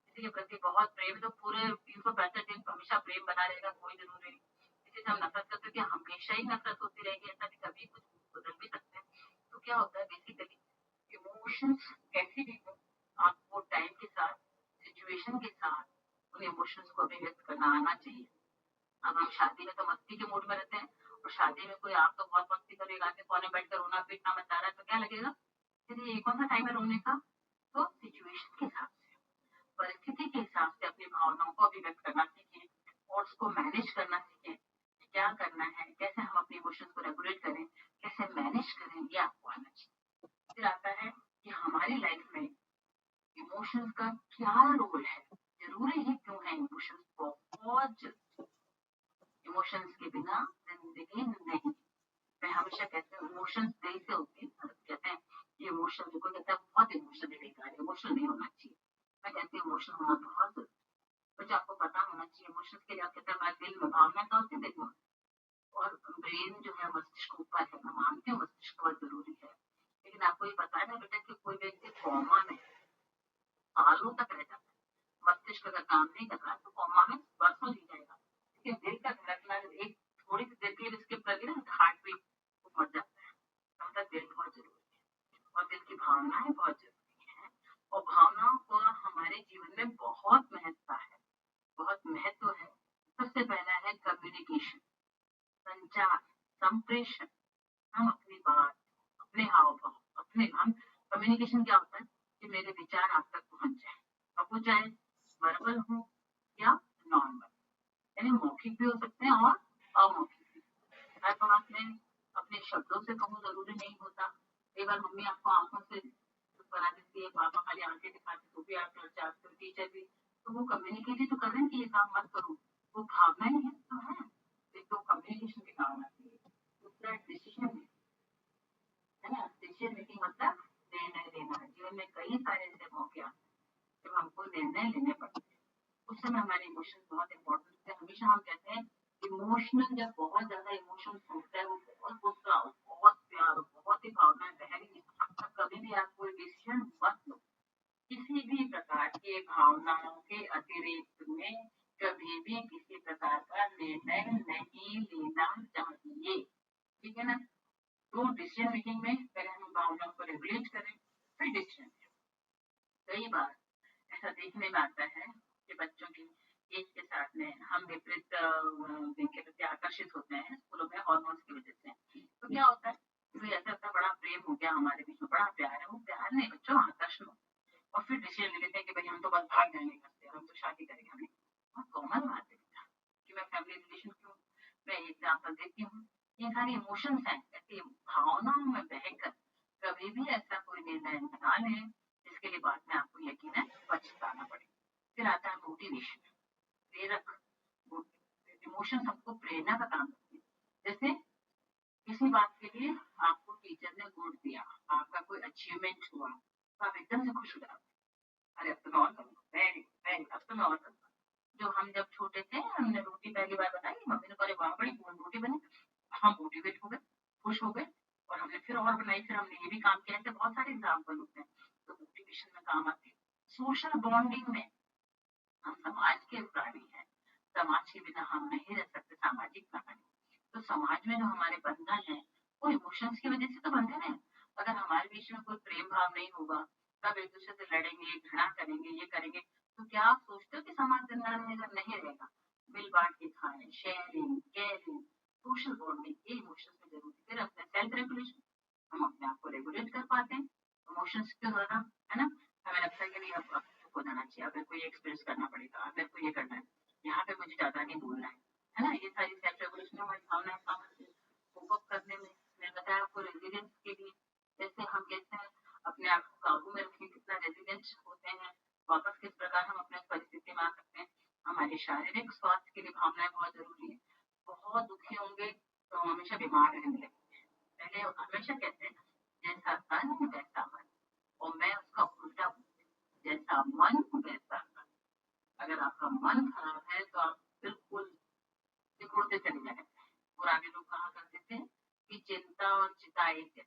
किसी के प्रति बहुत प्रेम है तो पूरे 365 दिन हमेशा प्रेम बना रहेगा, कोई जरूरी नहीं। किसी से हम नफरत करते हैं हमेशा ही नफरत होती रहेगी, ऐसा भी कभी कुछ बदल भी सकते हैं। तो क्या होता है बेसिकली इमोशंस कैसे भी हो, आपको टाइम के साथ सिचुएशन के साथ उन इमोशंस को अभिव्यक्त करना आना चाहिए। अब हम शादी में तो मस्ती के मूड में रहते हैं और शादी में कोई आप तो बहुत मस्ती करेगा, आके कोने बैठकर रोना पीटना मचा रहा है तो क्या लगेगा, चलिए ये कौन सा टाइम है रोने का। तो सिचुएशन के हिसाब से, परिस्थिति के हिसाब से अपनी भावनाओं को अभिव्यक्त करना सीखें और उसको मैनेज करना सीखें। क्या करना है, कैसे हम अपने इमोशंस को रेगुलेट करें, कैसे मैनेज करें, ये आपको आना चाहिए। फिर आता है कि हमारी लाइफ में इमोशंस का क्या रोल है, जरूरी ही क्यों है इमोशंस, बहुत जरूरी। इमोशंस के बिना जिंदगी नहीं। मैं हमेशा कहती हूँ इमोशंस दिल से होती है, कहते हैं ये इमोशनल, कोई कहता है बहुत इमोशनल बेकार, इमोशनल नहीं होना चाहिए। मैं कहती हूँ इमोशनल होना बहुत जरूरी, कुछ आपको पता होना चाहिए। इमोशंस के लिए आप कहते हैं मैं दिल में, भावना का होती है दिल में, और ब्रेन जो है मस्तिष्क ऊपर है। मैं मानती हूँ मस्तिष्क बहुत जरूरी है, लेकिन आपको ये पता है ना बेटा कि कोई व्यक्ति कॉमा में सालों तक रह जाता है। मस्तिष्क अगर काम नहीं कर रहा तो कॉमा में बरसों जी जाएगा, लेकिन दिल का धड़कना एक थोड़ी सी देर के लिए स्किप कर दिया ना, हार्ट बीट मर जाता है। मतलब दिल बहुत जरूरी है और दिल की भावनाएं बहुत जरूरी है, और भावनाओं का हमारे जीवन में बहुत महत्व है, बहुत महत्व है। एक्सप्रेशन, हम अपनी बात, अपने हाव भाव, अपने हम कम्युनिकेशन क्या होता है कि मेरे विचार आप तक पहुंच जाए, अब वो चाहे वर्बल हो या नॉन वर्बल, यानी मौखिक भी हो सकते हैं और अमौखिक भी। हर बात में अपने शब्दों से कहूँ जरूरी नहीं होता। कई बार मम्मी आपको आंखों से बना देती है, पापा खाली आंखें दिखाते तो भी आप डर जाते हो, टीचर भी, तो वो कम्युनिकेट तो कर रहे हैं कि ये काम मत करो, वो भावनाएं हैं तो है। एक तो कम्युनिकेशन के काम आती है, दूसरा डिसीजन है ना। डिसीजन मेकिंग मतलब निर्णय लेना। जीवन में कई सारे ऐसे मौके आते हैं जब हमको निर्णय लेने पड़ते हैं, उस समय हमारे इमोशंस बहुत इंपॉर्टेंट होते हैं। हमेशा हम कहते हैं इमोशनल, जब बहुत ज्यादा इमोशंस होता है, वो बहुत गुस्सा हो, बहुत प्यार हो, बहुत ही भावनाएं बह रही है, तब कभी भी आप कोई डिसीजन मत लो। किसी भी प्रकार की भावनाओं के अतिरिक्त में कभी भी किसी प्रकार का निर्णय नहीं लेना चाहिए, ठीक है ना। तो डिसीजन मेकिंग में पहले हम भावनाओं को रेगुलेट करें, फिर डिसीजन। कई बार ऐसा देखने में आता है कि बच्चों की एज के साथ में हम विपरीत के प्रति आकर्षित होते हैं स्कूलों में हार्मोन्स की वजह से। तो क्या होता है कि ऐसा होता बड़ा प्रेम हो गया हमारे बीच में, बड़ा प्यार है, वो प्यार नहीं बच्चों आकर्षण हो, और फिर डिसीजन ले लेते हैं कि भाई हम तो बस भाग जाएंगे घर से, हम तो शादी करेंगे। हमें बहुत कॉमन बात है बेटा कि मैं फैमिली रिलेशन क्यों, मैं एग्जाम्पल देती हूँ। ये सारी इमोशंस हैं, ऐसी भावनाओं में बहकर कभी भी ऐसा कोई निर्णय ना लें जिसके लिए बाद में आपको यकीनन पछताना पड़े। फिर आता है मोटिवेशन, प्रेरक। इमोशंस हमको प्रेरणा का काम करते हैं। जैसे किसी बात के लिए आपको टीचर ने गुड दिया, आपका कोई अचीवमेंट हुआ, तो आप एकदम से खुश हो जाते, अरे अब तो मैं और करूँगा, वेरी वेरी, अब तो मैं और करूँगा। जो हम जब छोटे थे, हमने रोटी पहली बार बनाई, मम्मी ने कहा वहां बड़ी गोल रोटी बनी, हम मोटिवेट हो गए, खुश हो गए, और हमने फिर और बनाई, फिर हमने ये भी काम किया। ऐसे बहुत सारे एग्जाम्पल होते हैं तो मोटिवेशन में काम आते हैं। सोशल बॉन्डिंग में हम समाज के प्राणी हैं, समाज के बिना हम नहीं रह सकते, सामाजिक प्राणी। तो समाज में जो हमारे बंधन है वो इमोशंस की वजह से तो बंधन है। अगर हमारे बीच में कोई प्रेम भाव नहीं होगा, तब एक दूसरे से लड़ेंगे, घृणा करेंगे, ये करेंगे, तो क्या आप सोचते हो कि समाज जिंदा रहेगा? नहीं रहेगा। मिल बांट के खाएं, शेयरिंग, केयरिंग, सोशल बॉन्डिंग, ये इमोशंस में जरूरी। फिर अपने सेल्फ रेगुलेशन, हम अपने आप को रेगुलेट कर पाते हैं इमोशंस के द्वारा, है ना। हमें लगता है कि नहीं अब चुप हो जाना चाहिए, अगर कोई एक्सप्रेस करना पड़ेगा, अगर कोई ये करना है, यहाँ पे मुझे ज्यादा नहीं बोलना है ना। ये सारी सेल्फ रेगुलेशन हमारी भावनाएं काम कोप करने में। मैंने बताया आपको रेजिलियंस के लिए, जैसे हम कहते हैं अपने आप को काबू में रखें, कितना रेजिलियंट होते हैं, वापस किस प्रकार हम अपने परिस्थिति में आ सकते हैं। हमारे शारीरिक स्वास्थ्य के लिए भावनाएं बहुत जरूरी है। बहुत दुखी होंगे तो हम हमेशा बीमार रहने लगेंगे। पहले हमेशा कहते हैं जैसा तन वैसा मन, और मैं उसका उल्टा बोलती हूँ, जैसा मन वैसा तन। अगर आपका मन खराब है तो आप बिल्कुल सिकुड़ते चले जाएंगे। पुराने लोग कहा करते थे कि चिंता और चिता एक है,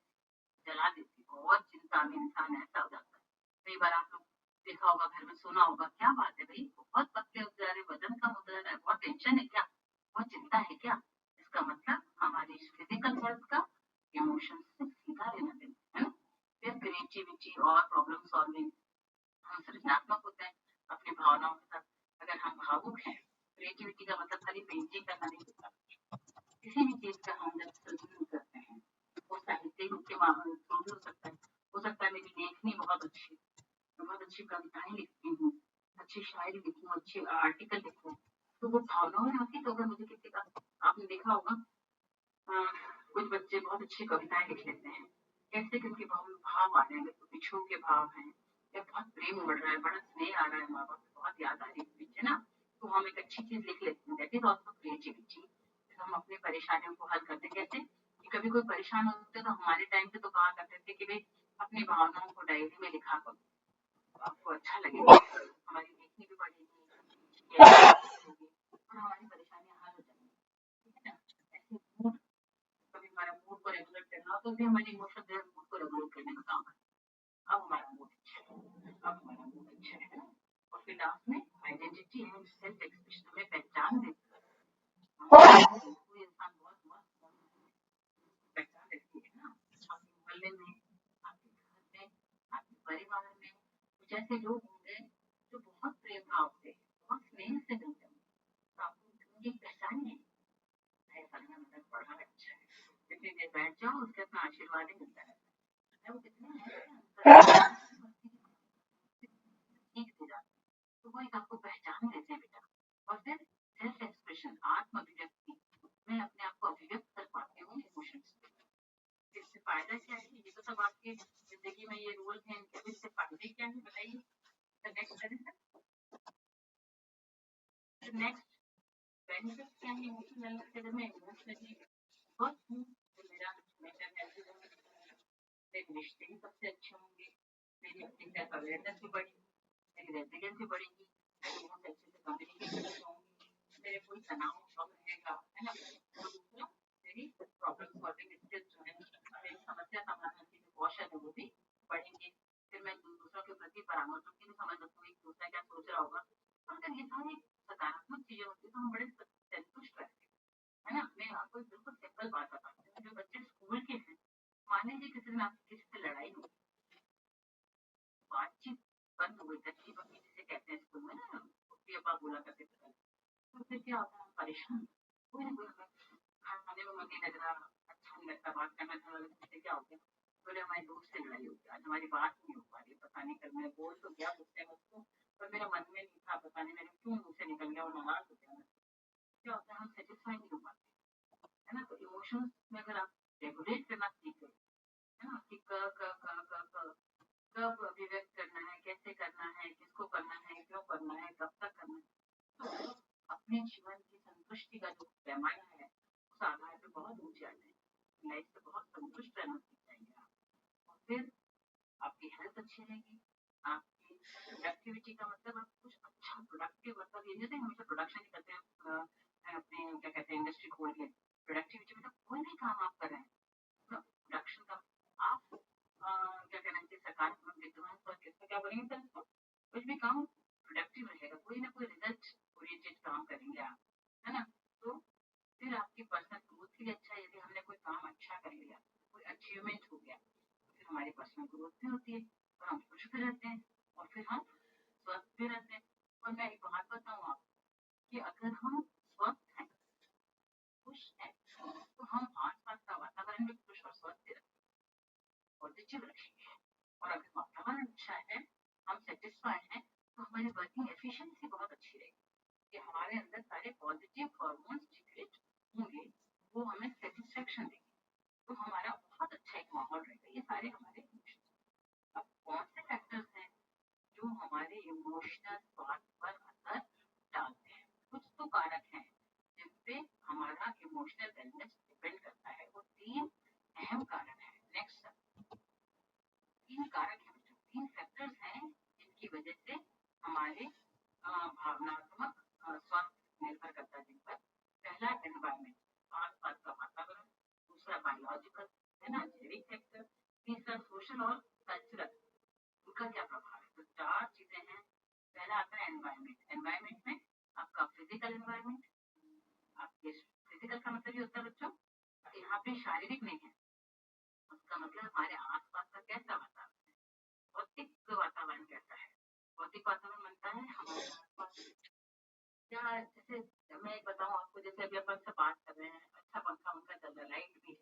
जला देती है। बहुत चिंता में इंसान ऐसा हो जाता है। कई बार आप लोग देखा होगा, घर में सुना होगा, क्या बात है भाई बहुत पतले हो जा रहे, वजन कम हो जा रहा है, बहुत टेंशन है क्या, बहुत चिंता है क्या? इसका मतलब हमारी फिजिकल हेल्थ का इमोशन से सीधा लेना देना है ना। फिर क्रिएटिविटी और प्रॉब्लम सॉल्विंग, हम सृजनात्मक होते हैं अपनी भावनाओं के साथ। अगर हम भावुक हैं, क्रिएटिविटी का मतलब खाली पेंटिंग करना नहीं होता। किसी भी चीज का हम जब सृजन करते हैं, वो साहित्य के माध्यम से भी हो सकता है। हो सकता है मेरी लेखनी बहुत अच्छी, मैं बहुत अच्छी कविताएं लिखती हूँ, अच्छी शायरी लिखूं, अच्छे आर्टिकल लिखूं, तो वो भावनाओं में आती। तो अगर मुझे किसी का, आपने देखा होगा कुछ बच्चे बहुत अच्छी कविताएं लिख लेते हैं, कैसे क्योंकि भाव आ रहे हैं, तो पिछू के भाव हैं, या बहुत प्रेम उमड़ रहा है, बड़ा स्नेह आ रहा है, माँ बाप की बहुत याद आ रही है पीछे ना, तो हम एक अच्छी चीज लिख लेते हैं। That is also creativity. हम अपनी परेशानियों को हल करते हैं। कैसे कि कभी कोई परेशान होते तो हमारे टाइम पे तो कहा करते थे कि भाई अपनी भावनाओं को डायरी में लिखा करो, तो आपको अच्छा लगेगा, हमारी लेखनी भी बढ़ेगी और हमारी परेशानियां हल हो जाएंगी, ठीक है ना। ऐसे मूड, कभी हमारा मूड को रेगुलेट करना हो तो भी हमारे इमोशन जो है मूड को रेगुलेट करने का काम है। अब हमारा मूड अच्छा है, अब हमारा मूड अच्छा है ना। और फिर लास्ट में आइडेंटिटी एंड सेल्फ एक्सप्रेशन, हमें पहचान देती है। कोई इंसान बहुत मस्त पहचान देती है ना, आपके मोहल्ले में, आपके घर में, आपके परिवार में कुछ ऐसे लोग होंगे जो बहुत प्रेम भाव से, बहुत स्नेह से मिलते हैं, तो आपको उनकी पहचान नहीं है। ऐसा मतलब बड़ा अच्छा है, इतनी बैठ जाओ, उसके अपना आशीर्वाद ही मिलता रहता है। वो कितना सीखते जाते, तो वो एक आपको पहचान देते हैं बेटा। और फिर सेल्फ एक्सप्रेशन, आत्म अभिव्यक्ति, मैं अपने आप को अभिव्यक्त कर पाती हूँ इमोशंस। इससे फायदा क्या है? ये तो सब आपकी जिंदगी में ये रूल हैं, इनके इससे फायदे क्या है बताइए। नेक्स्ट बेनिफिट क्या है इमोशनल वेलनेस के? अगर मैं इमोशनली बहुत हूँ तो मेरा मेंटल हेल्थ, मेरे रिश्ते भी सबसे अच्छे होंगे, मेरी अपनी सेल्फ अवेयरनेस भी बढ़ेगी, मेरी रेजिलियंस भी बढ़ेगी, मैं बहुत अच्छे से कम्युनिकेट कर पाऊंगी, मेरे कोई तनाव कम रहेगा, है ना। तो मेरी प्रॉब्लम सॉल्विंग स्किल्स जो है, मेरी समस्या समाधान की जो कौशल है वो भी बढ़ेंगे। फिर मैं दूसरों के प्रति परामर्शों की भी समझ सकूँ, एक दूसरा क्या सोच रहा होगा। अगर ये सारी सकारात्मक चीजें होती तो हम बड़े संतुष्ट रहते, है ना। मैं आपको एक बिल्कुल सिंपल बात बताती हूँ। जो बच्चे स्कूल के हैं, मान लीजिए किसी से लड़ाई हो, बातचीत बंद हो गई, कच्ची पक्की जिसे कहते हैं स्कूल में ना, पापा बोला करते थे, तो फिर क्या होता है? परेशान, कोई ना कोई खाने में मन नहीं लग रहा, अच्छा नहीं लगता बात करना, अच्छा लगता है। क्या होता है? बोले हमारे दोस्त से लड़ाई हो गई, आज हमारी बात नहीं हो पा रही, पता नहीं, कल मैं बोल तो क्या गुस्से में उसको, पर मेरा मन में नहीं था, पता नहीं मैंने क्यों मुंह से निकल गया, वो नाराज हो गया। क्या होता है? हम सेटिस्फाई नहीं हो पाते, है ना। तो इमोशंस में अगर आप रेगुलेट करना सीख गए, है ना, कि कब अभिव्यक्त करना है, कैसे करना है, किसको करना है, क्यों करना है, कब तक करना है, तो अपने जीवन की संतुष्टि का जो पैमाना है उस आधार पे बहुत ऊंचे आ जाएंगे, लाइफ से बहुत संतुष्ट रहना सीख जाएंगे आप। और फिर आपकी हेल्थ अच्छी रहेगी, आपकी प्रोडक्टिविटी का मतलब आप कुछ अच्छा प्रोडक्टिव, मतलब ये नहीं हमेशा प्रोडक्शन ही करते हैं अपने क्या कहते हैं इंडस्ट्री खोल के। प्रोडक्टिविटी मतलब कोई भी काम आप कर रहे हैं, प्रोडक्शन का आप क्या कहना चाहिए, सकारात्मक विद्वान पर किसका क्या बोलेंगे सर इसको, कुछ भी काम प्रोडक्टिव रहेगा, कोई ना कोई रिजल्ट ओरिएंटेड काम करेंगे आप, है ना। तो फिर आपकी पर्सनल ग्रोथ भी अच्छा है। यदि हमने कोई काम अच्छा कर लिया, कोई अचीवमेंट हो गया, फिर हमारी पर्सनल ग्रोथ भी होती है और हम खुश भी रहते हैं और फिर हम स्वस्थ भी रहते हैं। और मैं एक बात बताऊँ आपको कि अगर हम स्वस्थ हैं, खुश हैं, तो हम आसपास का वातावरण भी खुश और स्वस्थ रखेंगे, पॉजिटिव रखेंगे। और अगर वातावरण अच्छा है, हम सेटिस्फाई हैं, तो हमारी वर्किंग एफिशिएंसी बहुत अच्छी रहेगी, कि हमारे अंदर सारे पॉजिटिव हार्मोन्स जिक्रेट होंगे, वो हमें सेटिस्फेक्शन देंगे, तो हमारा बहुत अच्छा एक माहौल रहेगा। ये सारे हमारे इमोशंस। अब कौन से फैक्टर्स हैं जो हमारे इमोशनल स्वास्थ्य पर असर डालते हैं? कुछ तो कारक हैं जिन पे हमारा इमोशनल वेलनेस डिपेंड करता है। वो 3 अहम कारक हैं। नेक्स्ट 3 कारक हैं, 3 फैक्टर्स हैं जिनकी वजह से हमारे भावनात्मक स्वास्थ्य निर्भर करता है जिन पर। पहला एनवायरमेंट, आसपास का वातावरण। दूसरा बायोलॉजिकल, है ना, जैविक फैक्टर। तीसरा सोशल और कल्चरल, उनका क्या प्रभाव है। तो 4 चीजें हैं। पहला आता है एनवायरमेंट। एनवायरमेंट में आपका फिजिकल एनवायरमेंट, आपके फिजिकल का मतलब ये होता है बच्चों, यहाँ पे शारीरिक नहीं है, उसका मतलब हमारे आसपास का कैसा वातावरण है। भौतिक वातावरण कैसा है? भौतिक वातावरण बनता है हमारे आसपास। क्या, जैसे मैं बताऊँ आपको, जैसे अभी अपन से बात कर रहे हैं, अच्छा पंखा उनका चल रहा है, लाइट भी है,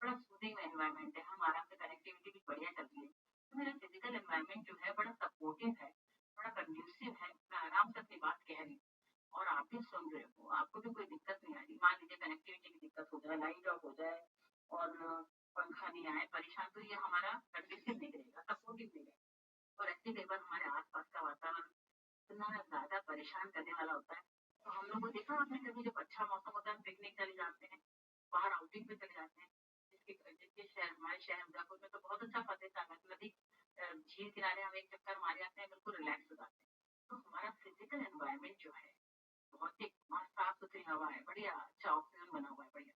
बड़ा सूदिंग एनवायरमेंट है, हम आराम से, कनेक्टिविटी भी बढ़िया चल रही है। तो मेरा फिजिकल एनवायरमेंट जो है बड़ा सपोर्टिव है, बड़ा कंड्यूसिव है, मैं आराम से अपनी बात कह रही हूँ और आप भी सुन रहे हो, आपको भी कोई दिक्कत नहीं आ रही। मान लीजिए कनेक्टिविटी की दिक्कत हो जाए, लाइट ऑफ हो जाए और पंखा नहीं आए, परेशान, तो ये हमारा कंड्यूसिव नहीं रहेगा, सपोर्टिव नहीं रहेगा। और ऐसे कई बार हमारे आसपास का वातावरण इतना ज्यादा परेशान करने वाला होता है। तो हम लोग को देखा आपने कभी, जब अच्छा मौसम होता है पिकनिक चले जाते हैं, बाहर आउटिंग पे चले जाते हैं, जिसके शहर, हमारे शहर मिर्जापुर में तो बहुत अच्छा फतेह सागर नदी झील किनारे हम एक चक्कर मारे आते हैं, बिल्कुल रिलैक्स हो जाते हैं। तो हमारा फिजिकल एनवायरमेंट जो है बहुत ही साफ सुथरी हवा है, बढ़िया अच्छा ऑक्सीजन बना हुआ है, बढ़िया,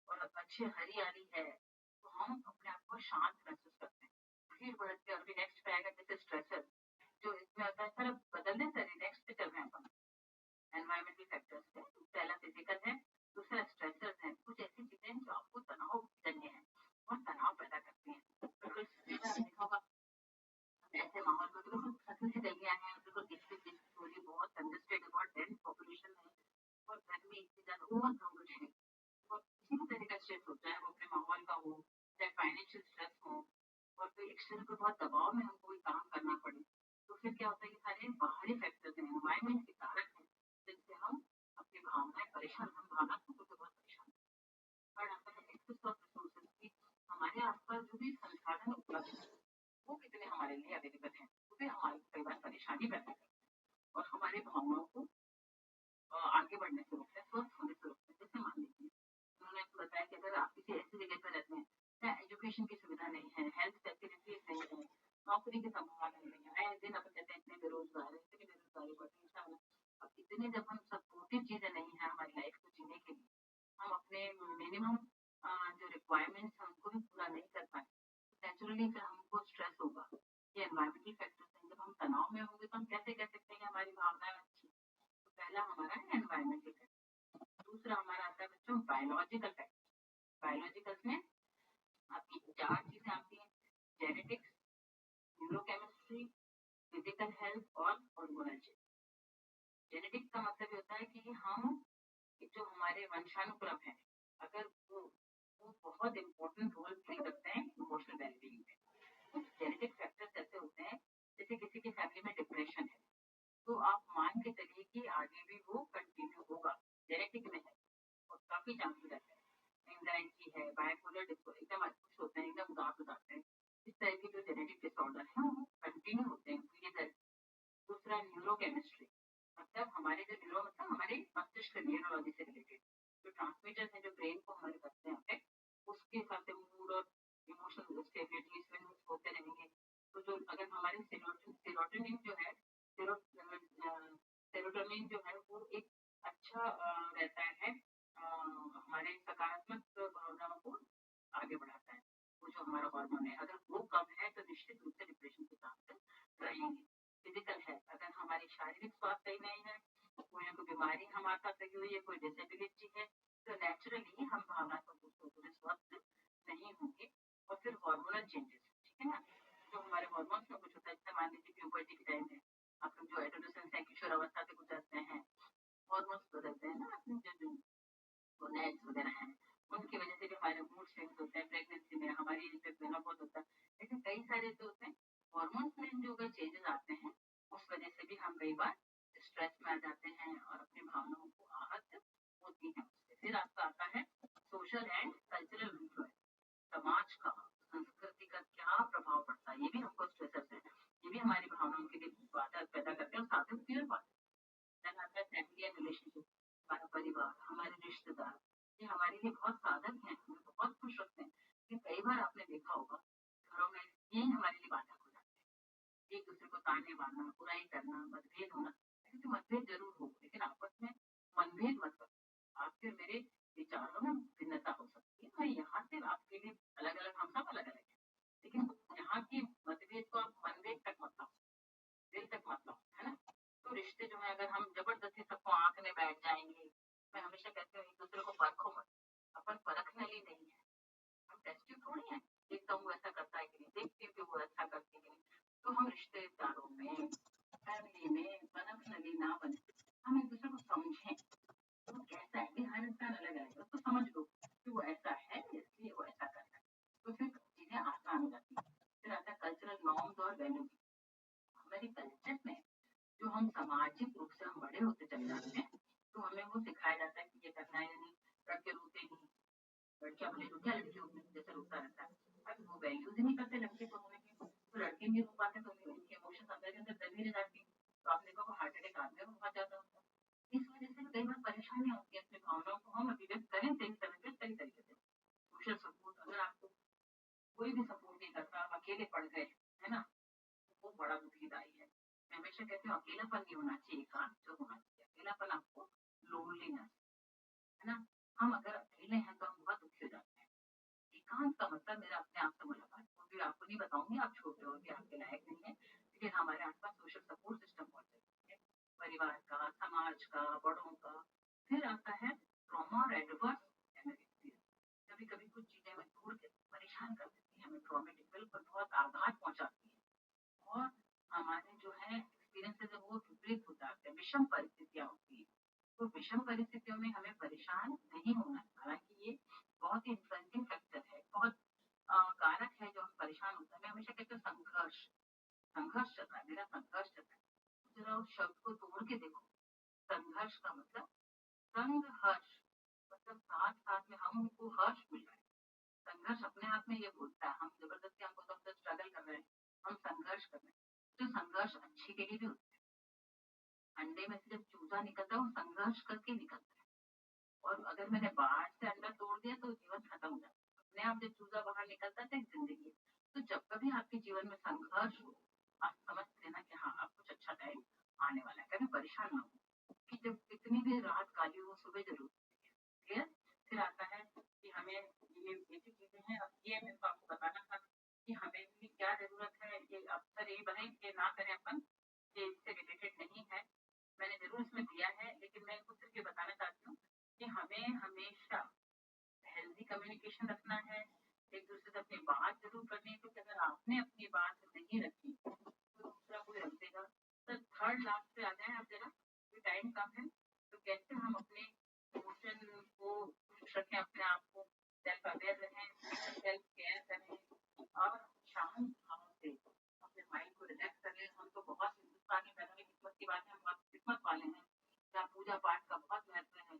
और अच्छी हरियाली है, तो हम अपने आप को शांत महसूस करते हैं। फिर बढ़ के अभी नेक्स्ट पे आएगा जैसे स्ट्रेसर, जो इसमें होता है। सर बदलने से नेक्स्ट पे चल रहे हैं अपन। एनवायरमेंटल फैक्टर्स है, पहला फिजिकल है, दूसरा स्ट्रेसर्स है, कुछ ऐसी चीजें जो आपको तनाव जन्य है और तनाव पैदा करती हैं। बिल्कुल देखा होगा ऐसे माहौल में बिल्कुल फसल से गलियां हैं, बिल्कुल गिफ्ट हो रही, बहुत कंजेस्टेड, बहुत डेंस पॉपुलेशन है और गर्मी इतनी ज्यादा, ओवर क्राउडेड है और किसी भी तरह का स्ट्रेस होता है वो अपने माहौल का हो बहुत दबाव में हमको कोई काम करना पड़े, तो फिर क्या होता है कि सारे बाहरी फैक्टर्स हैं, एनवायरमेंट के कारक हैं, जिनसे हम अपनी भावनाएं परेशान, हम भावनात्मक रूप से बहुत परेशान हैं। और आता है एक्सेस ऑफ रिसोर्सेज की, हमारे आसपास जो भी संसाधन उपलब्ध है वो कितने हमारे लिए अवेलेबल हैं, वो भी हमारे कई बार परेशानी पैदा करते हैं और हमारे भावनाओं को आगे बढ़ने से रोकते हैं, स्वस्थ होने से रोकते हैं। जैसे मान लीजिए उन्होंने बताया कि अगर आप किसी ऐसी जगह पर रहते हैं जहाँ एजुकेशन की सुविधा नहीं है, हेल्थ फैसिलिटीज नहीं है, नौकरी की संभावना नहीं है, आए दिन अपन कहते हैं इतने बेरोजगार है, इतनी बेरोजगारी बढ़ रही है, अब इतने जब हम सपोर्टिव चीजें नहीं है हमारी लाइफ को जीने के लिए, हम अपने मिनिमम जो रिक्वायरमेंट्स हैं उनको भी पूरा नहीं कर पाए, नेचुरली फिर हमको स्ट्रेस होगा। ये एनवायरमेंटल फैक्टर्स हैं, जब हम तनाव में होंगे तो हम कैसे कह सकते हैं कि हमारी भावनाएं अच्छी। तो पहला हमारा है एनवायरमेंटल फैक्टर। दूसरा हमारा आता है बच्चों बायोलॉजिकल फैक्टर। बायोलॉजिकल में आपकी 4 चीजें आती हैं, जेनेटिक्स, न्यूरोकेमिस्ट्री, फिजिकल हेल्थ और हार्मोनल चेंज। जेनेटिक्स का मतलब ये होता है कि हम जो हमारे वंशानुक्रम है, अगर वो बहुत इंपॉर्टेंट रोल प्ले करते हैं इमोशनल वेलबींग में। कुछ जेनेटिक फैक्टर्स ऐसे होते हैं, जैसे किसी की फैमिली में डिप्रेशन है तो आप मान के चलिए कि आगे भी वो कंटिन्यू होगा, जेनेटिक में है और काफी चांसेस रहते हैं। एंजाइटी है, बाइपोलर डिसऑर्डर, एकदम खुश होते हैं, एकदम उदास हो जाते हैं, इस तरह के जो जेनेटिक डिसऑर्डर है वो कंटिन्यू होते हैं पीढ़ी दर। दूसरा न्यूरोकेमिस्ट्री, मतलब हमारे जो न्यूरो मतलब हमारे मस्तिष्क न्यूरोलॉजी से रिलेटेड जो ट्रांसमीटर्स हैं जो ब्रेन को हमारे करते हैं अफेक्ट, उसके हिसाब से मूड और इमोशनल स्टेबिलिटी होते रहेंगे। तो जो अगर हमारे सेरोटोनिन जो है, सेरोटोनिन जो है वो एक अच्छा रहता है, हमारे सकारात्मक भावनाओं को आगे बढ़ाता है। वो जो हमारा हार्मोन है अगर वो कम है तो निश्चित रूप से डिप्रेशन के चांसेस रहेंगे। फिजिकल है, अगर हमारी शारीरिक स्वास्थ्य सही नहीं है, कोई ना कोई बीमारी हमारे साथ लगी हुई है, कोई डिसेबिलिटी है, तो नेचुरली हम भावनात्मक रूप से उतने स्वस्थ नहीं होंगे। और फिर हार्मोनल चेंजेस, ठीक है ना, जो हमारे हार्मोन्स में कुछ होता है, जैसे मान लीजिए प्यूबर्टी के टाइम में आप लोग जो एडोलेसेंस है, किशोर अवस्था से गुजरते हैं, हार्मोन्स बदलते हैं ना, अपने जो गोनेड्स वगैरह हैं उनकी वजह से भी हमारे मूड स्विंग्स होते हैं। प्रेगनेंसी में हमारी एज पे मेनोपॉज होता है, ऐसे कई सारे जो होते हैं हार्मोन्स में जो अगर चेंजेस आते हैं उस वजह से भी हम कई बार स्ट्रेस में आ जाते हैं और अपनी भावनाओं को आहत होती है उससे। फिर आपका आता है सोशल एंड कल्चरल इन्फ्लुएंस, समाज का, संस्कृति का क्या प्रभाव पड़ता है, ये भी हमको स्ट्रेसर्स है, ये भी हमारी भावनाओं के लिए बाधा पैदा करते हैं और साथ में फील पाते हैं। फैमिली एंड रिलेशनशिप, हमारा परिवार, हमारे रिश्तेदार, ये हमारे लिए बहुत साधक हैं, हमें बहुत खुश रखते हैं, लेकिन कई बार आपने देखा होगा घरों में ये हमारे लिए बाधक हो जाते हैं। एक दूसरे को ताने मारना, बुराई करना, मतभेद होना, क्योंकि मतभेद जरूर हो लेकिन आपस में मनभेद मत करो। आपके मेरे विचारों में भिन्नता हो सकती है, मैं यहाँ से आपके लिए अलग अलग, हम सब अलग अलग हैं, लेकिन यहाँ की मतभेद को आप मनभेद तक मत लाओ, दिल तक मत लाओ, है ना। तो रिश्ते जो है अगर हम जबरदस्ती सबको आंकने बैठ जाएंगे, मैं हमेशा कहती हूँ एक दूसरे को परखो मत, अपन परखने लिए नहीं है, हम टेस्टिव थोड़ी है, देखता हूँ ऐसा करता है कि नहीं, देखती हूँ कि वो ऐसा करती है कि नहीं। तो हम रिश्तेदारों में, फैमिली में परखने ना बने, हम एक दूसरे को समझें वो कैसा है, हर इंसान अलग अलग है, उसको समझ लो कि वो ऐसा है इसलिए वो ऐसा कर रहा है, तो फिर चीजें आसान हो जाती है। फिर आता है कल्चरल नॉर्म्स और वैल्यूज। हमारे कल्चर में जो हम सामाजिक रूप से हम बड़े होते चले जाते हैं तो हमें वो सिखाया जाता है कि ये करना है नहीं, लड़के रोते नहीं, लड़कियां भले रोटियां लड़कियों में जैसे रोता रहता है, अब वो वैल्यूज ही नहीं करते लड़के को होने की, तो लड़के नहीं रो पाते तो उनके इमोशंस अंदर के अंदर दबी रह जाती है, तो आपने कहा हार्ट अटैक आदमी को बहुत ज्यादा होता है। इस वजह से कई बार परेशानियां होती है, अपनी भावनाओं को हम अभिव्यक्त करें सही तरह से, सही तरीके से। सोशल सपोर्ट, अगर आपको कोई भी सपोर्ट नहीं करता, आप अकेले पड़ गए, है ना, वो बड़ा दुखीदायी है। मैं हमेशा कहती हूँ अकेलापन नहीं होना चाहिए, एकांत जो होना चाहिए, अकेलापन आपको लोनलीनेस, है ना, हम अगर अकेले हैं तो हम बहुत दुखी हो जाते हैं। एकांत का मतलब मेरा अपने आप से मुलाकात, वो भी आपको नहीं बताऊंगी, आप छोटे हो कि आपके लायक नहीं है, लेकिन हमारे आसपास सोशल सपोर्ट सिस्टम बहुत जरूरी है, परिवार का, समाज का, बड़ों का। फिर आता है ट्रॉमा और एडवर्स एक्सपीरियंस। कभी कभी कुछ चीजें हमें दूर के परेशान कर देती है, हमें ट्रॉमेटिक बिल्कुल बहुत आघात पहुंचाती है और हमारे जो है एक्सपीरियंसेस है वो विपरीत हो जाते हैं, विषम परिस्थितियां होती है। तो विषम परिस्थितियों में हमें परेशान नहीं होना, हालांकि ये बहुत ही इन्फ्लुएंसिंग फैक्टर है, बहुत कारक है जो हम परेशान होते हैं। मैं हमेशा कहती हूँ संघर्ष का मतलब संघर्ष, मतलब साथ साथ में हम उनको हर्ष मिल रहा है। संघर्ष अपने आप में ये बोलता है, हम जबरदस्ती हमको तो स्ट्रगल कर रहे हैं, हम संघर्ष कर रहे हैं। तो संघर्ष अच्छे के लिए भी होता है। अंडे में से जब चूजा निकलता है वो संघर्ष करके निकलता है, और अगर मैंने बाहर से अंडा तोड़ दिया तो जीवन खत्म हो जाता है। अपने आप जब चूजा बाहर निकलता है तो एक जिंदगी है। तो जब कभी आपके जीवन में संघर्ष हो, आप समझ लेना कि हाँ अब कुछ अच्छा टाइम आने वाला है। कभी परेशान ना हो कि जब कितनी भी रात काली हो सुबह जरूर क्लियर। फिर आता है कि हमें ये चीजें हैं, अब ये मेरे को आपको बताना था कि हमें भी क्या जरूरत है। ये अक्सर यही बने कि ना करें अपन, ये इससे रिलेटेड नहीं है, मैंने जरूर इसमें दिया है, लेकिन मैं इनको सिर्फ ये बताना चाहती हूँ कि हमें हमेशा हेल्दी कम्युनिकेशन रखना है, एक दूसरे से अपनी बात जरूर करनी है, क्योंकि अगर आपने अपनी बात नहीं रखी तो दूसरा कोई रख देगा। तो थर्ड लास्ट पे आ जाए आप जरा, टाइम कम है, तो कैसे हम अपने इमोशन को खुश रखें, अपने आप को सेल्फ अवेयर रहें, सेल्फ केयर करें और शांत भाव से अपने माइंड को रिलैक्स करें। हम तो बहुत हिंदुस्तानी पैदा में किस्मत की बात है, हम बहुत किस्मत वाले हैं जहाँ पूजा पाठ का बहुत महत्व है।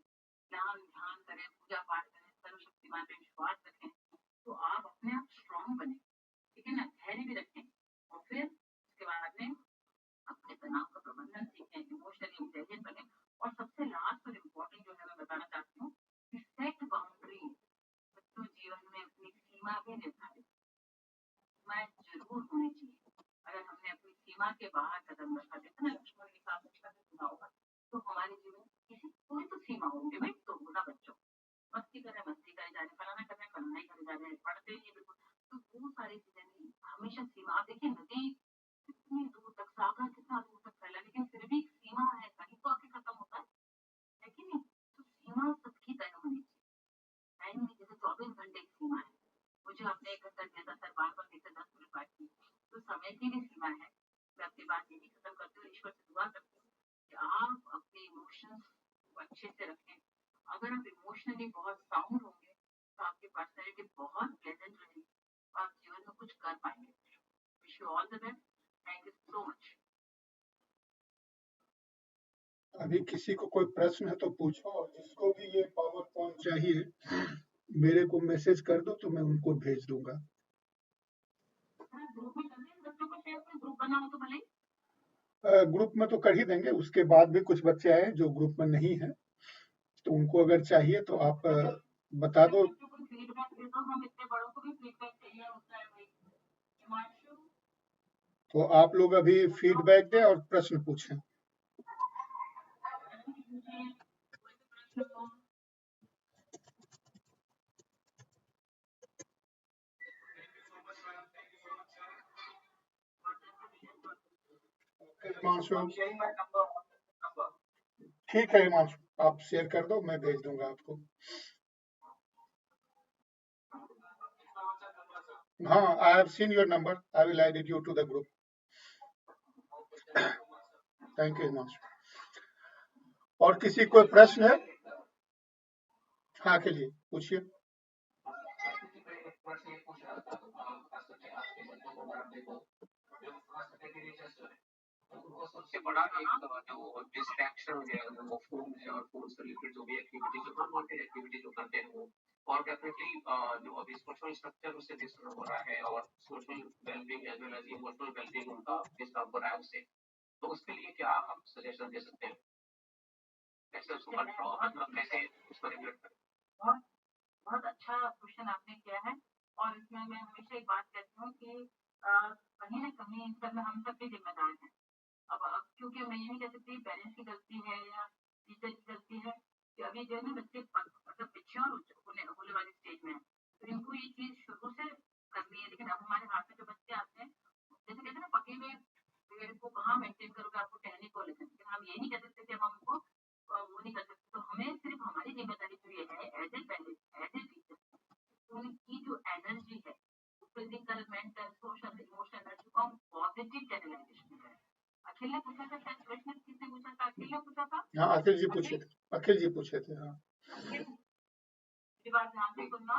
ध्यान करें, पूजा पाठ करें, सर्वशक्तिमान पे विश्वास रखें, तो आप अपने आप स्ट्रांग बने, ठीक है ना, धैर्य भी रखें, और फिर उसके बाद में अपने तनाव का प्रबंधन सीखें, इमोशनली इंटेलिजेंट बने। और सबसे लास्ट और इम्पोर्टेंट जो है मैं बताना चाहती हूँ कि सेट बाउंड्री। बच्चों जीवन में अपनी सीमा भी निर्धारित, सीमाएं जरूर होनी चाहिए। अगर हमने अपनी सीमा के बाहर कदम रखा, जैसे ना लक्ष्मण के साथ सुना होगा, तो हमारे जीवन किसी कोई तो सीमा हो, लिमिट तो हो ना। बच्चों मस्ती करे जा रहे, फलाना कर रहे, फलाना ही करे जा रहे, पढ़ते ही बिल्कुल, तो वो सारी चीजें नहीं, हमेशा सीमा। आप देखिए नदी कितनी दूर तक, सागर कितना दूर तक फैला, लेकिन फिर भी सीमा है, कहीं तो आके खत्म होता है कि नहीं। तो सीमा सबकी तय होनी चाहिए। टाइम की जैसे 24 घंटे की सीमा है, मुझे आपने 1 घंटा दिया था सर, बार बार देखते 10 मिनट बात की, तो समय की भी सीमा है। मैं अपनी बात यही खत्म करती हूँ, ईश्वर से दुआ करती हूँ कि आप अपने इमोशंस को अच्छे से रखें। अगर आप इमोशनली बहुत साउंड होंगे तो आपकी पर्सनैलिटी बहुत प्लेजेंट रहेगी, आप जीवन में कुछ कर पाएंगे। Wish you all the best, thank you so much. अभी किसी को कोई प्रश्न है तो पूछो, और जिसको भी ये पावर पॉइंट चाहिए मेरे को मैसेज कर दो तो मैं उनको भेज दूंगा। ग्रुप में कर दें, बच्चों को शेयर करें, ग्रुप बना हो तो भले। ग्रुप में तो कर ही देंगे, उसके बाद भी कुछ बच्चे आए जो ग्रुप में नहीं है, तो उनको अगर चाहिए तो आप बता दो। फीडबैक दे दो, हम इतने बड़ों को भी फीडबैक चाहिए होता है भाई। हिमांशु, तो आप लोग अभी फीडबैक दें और प्रश्न पूछें। हिमांशु, ठीक है हिमांशु, आप शेयर कर दो, मैं भेज दूंगा आपको। हाँ, I have seen your number, I will add you to the group. Thank you Himanshu. और किसी कोई प्रश्न है? हाँ के लिए पूछिए। सबसे बड़ा एक जो डिस्ट्रैक्शन है वो फोन है, और फोन से रिलेटेड जो भी एक्टिविटी जो नॉर्मल एक्टिविटी जो करते हैं वो, और डेफिनेटली जो अभी सोशल स्ट्रक्चर उससे डिस्टर्ब हो रहा है, और social wellbeing as well as emotional wellbeing उनका डिस्टर्ब हो रहा है उससे। तो उसके लिए क्या आप सजेशन दे सकते हैं, कैसे उसको कंट्रोल, मतलब कैसे उसको रेगुलेट करें? बहुत अच्छा क्वेश्चन आपने किया है, और इसमें मैं हमेशा एक बात कहती हूँ कि कहीं ना कहीं इन सब में हम सब भी जिम्मेदार हैं। अब क्योंकि मैं ये नहीं कह सकती पेरेंट्स की गलती है या टीचर की गलती है, कि अभी जो है ना बच्चे मतलब मेच्योर होने वाली स्टेज में है, तो इनको ये चीज शुरू से करनी है। लेकिन अब हमारे हाथ में जो बच्चे आते हैं, जैसे कहते हैं ना पके हुए पेड़ को कहाँ मेंटेन करोगे, आपको टहनी को लेकर, लेकिन हम ये नहीं कह सकते कि हम उनको वो नहीं कर सकते। तो हमें सिर्फ हमारी जिम्मेदारी तो ये है as a parent, as a teacher, उनकी जो एनर्जी है physical, mental, social, emotional energy को हम पॉजिटिव चैनलाइजेशन करें। अखिल ने पूछा था शायद प्रश्न, किसने पूछा था? अखिल ने पूछा था। हाँ अखिल जी पूछे थे, अखिल जी पूछे थे। हाँ अखिल, मेरी बात ध्यान से सुनना।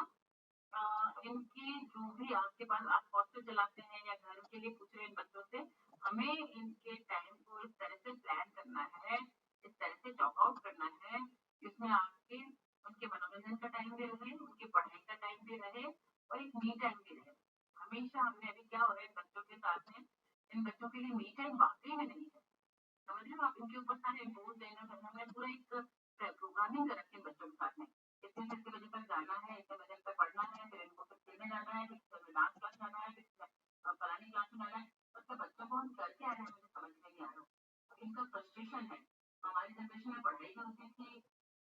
इनकी जो भी आपके पास, आप हॉस्टल चलाते हैं या घर के लिए पूछ रहे हैं इन बच्चों से, हमें इनके टाइम को इस तरह से प्लान करना है, इस तरह ऐसे चॉक आउट करना है जिसमें आपके उनके मनोरंजन का टाइम भी रहे, उनकी पढ़ाई का टाइम भी रहे और एक मी टाइम भी रहे। हमेशा हमने अभी क्या हो रहा है बच्चों के साथ में, इन बच्चों के लिए मी टाइम वाकई में नहीं है। समझ रहे हो आप, इनके ऊपर सारे इम्पोज देना करना, हमने पूरा एक प्रोग्रामिंग कर रखी है बच्चों के साथ में। इतने से इतने बजे तक जाना है, इतने बजे तक पढ़ना है, फिर इनको फिर खेलने जाना है, फिर डांस क्लास जाना है, फिर फलानी क्लास में जाना है। मतलब बच्चों को हम कर क्या रहे हैं मुझे समझ में नहीं आ रहा। अब इनका फ्रस्ट्रेशन है। हमारी जनरेशन में पढ़ाई का होती थी,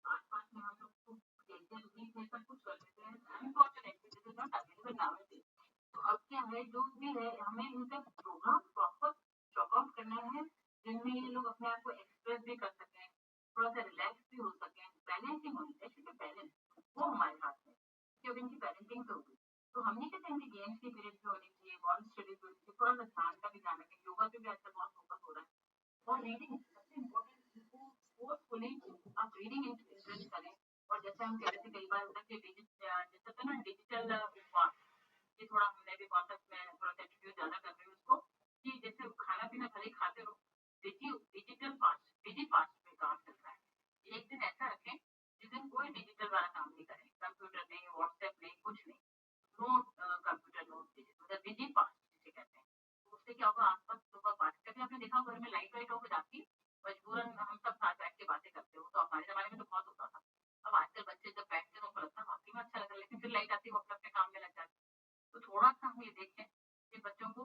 आस पास में हम लोग को देखते भी थे, सब कुछ कर लेते हैं। Unfortunately this is not available now. तो अब क्या है, जो भी है हमें इनका प्रोग्राम प्रॉपर चॉक आउट करना है जिनमें ये लोग अपने आप को एक्सप्रेस भी कर सकें, थोड़ा सा रिलैक्स भी हो सकें। बैलेंसिंग होनी चाहिए, बैलेंस वो हमारे हाथ में, क्योंकि इनकी पेरेंटिंग तो होगी। तो हम नहीं कहते इनकी गेम्स की पीरियड भी होनी चाहिए, वॉल स्टडीज भी होनी चाहिए, थोड़ा सा ध्यान का भी ध्यान रखें। योगा पे भी आजकल बहुत फोकस हो रहा है। और रीडिंग सबसे इम्पोर्टेंट, फोर्सफुली आप रीडिंग इंटरेस्ट करें। और जैसे हम कहते थे कई बार होता है कि जैसे ना डिजिटल ये थोड़ा हमने भी कॉन्सेप्ट में थोड़ा सा इंट्रोड्यूस ज्यादा कर रहे हैं उसको, कि जैसे खाना पीना भले खाते रहो, डिजिटल फास्ट, डिजी फास्ट में काम चल रहा है। एक दिन ऐसा रखें जिस दिन कोई डिजिटल वाला काम नहीं करें, कंप्यूटर नहीं, व्हाट्सएप नहीं, कुछ नहीं, नो कंप्यूटर, नो डिजिटल, डिजी फास्ट जिसे कहते हैं। तो उससे क्या होगा, आपका सुबह बात, कभी आपने देखा घर में लाइट वाइट हो जाती, मजबूरन हम सब साथ बैठ के बातें करते हो, तो हमारे जमाने में तो बहुत होता था। अब आजकल बच्चे जब बैठते तो उनको लगता है वाकई में अच्छा लग रहा है, लेकिन फिर लाइट आती है वो अपने अपने काम में लग जाते। तो थोड़ा सा हम ये देखें कि बच्चों को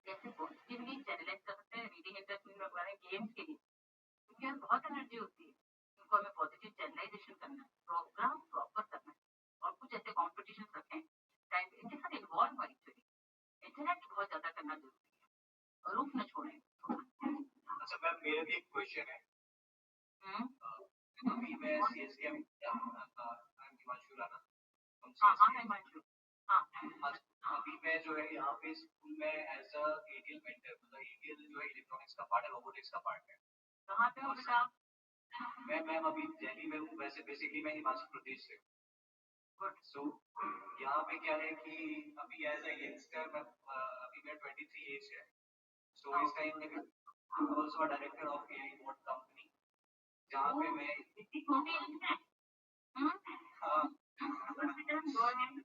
कैसे पॉजिटिवली चैनलाइज कर सकते हैं रीडिंग इंटरेस्ट वगैरह गेम्स के लिए, क्योंकि यार बहुत एनर्जी होती है। उनको हमें पॉजिटिव चैनलाइजेशन करना है, प्रोग्राम प्रॉपर करना है, और कुछ ऐसे कॉम्पिटिशन रखें टाइम इनके साथ इन्वॉल्व हो। एक्चुअली इंटरेक्ट बहुत ज्यादा करना जरूरी है और रूप न छोड़ें। अच्छा मैम, मेरा भी एक क्वेश्चन है। अभी मैं सीएसके में हिमांशु राणा। हाँ हाँ हिमांशु, हाँ अभी मैं जो है यहाँ पे स्कूल में एज अ एटीएल मेंटर, मतलब एटीएल जो है इलेक्ट्रॉनिक्स का पार्ट है, रोबोटिक्स का पार्ट है। कहाँ पे हो बेटा आप? मैं मैम अभी दिल्ली में हूँ, वैसे बेसिकली मैं हिमाचल प्रदेश से हूँ। सो यहाँ पे क्या है कि अभी एज अ यंगस्टर मैं अभी मेरा 23 एज है। सो इस टाइम में also director of AI board company, जहाँ पे मैं इतनी छोटी एज में? हाँ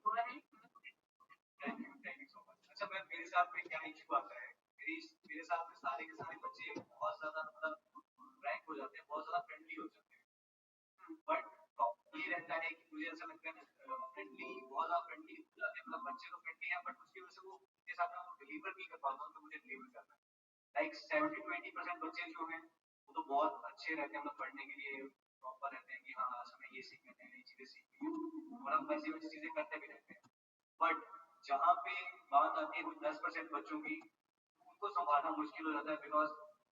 go ahead. Thank you so much. अच्छा मैम, मेरे साथ में क्या इशू आता है, मेरे साथ में सारे के सारे बच्चे बहुत ज्यादा मतलब फ्रैंक हो जाते हैं, बहुत ज्यादा फ्रेंडली हो जाते हैं। बट ये रहता है कि मुझे ऐसा लगता है फ्रेंडली, बहुत ज्यादा फ्रेंडली हो जाते हैं, मतलब बच्चे तो फ्रेंडली हैं, बट उसकी वजह से वो मेरे साथ में डिलीवर नहीं कर पाता हूँ, तो मुझे डिलीवर करना है। लाइक 70-20% बच्चे जो हैं वो तो बहुत अच्छे रहते हैं, मतलब पढ़ने के लिए प्रॉपर रहते हैं कि हाँ आज हमें ये सीखना है, नई चीजें सीखनी है, और हम वैसी वैसी चीजें करते भी रहते हैं। बट जहाँ पे बात आती है कुछ 10% बच्चों की, उनको संभालना मुश्किल हो जाता है, बिकॉज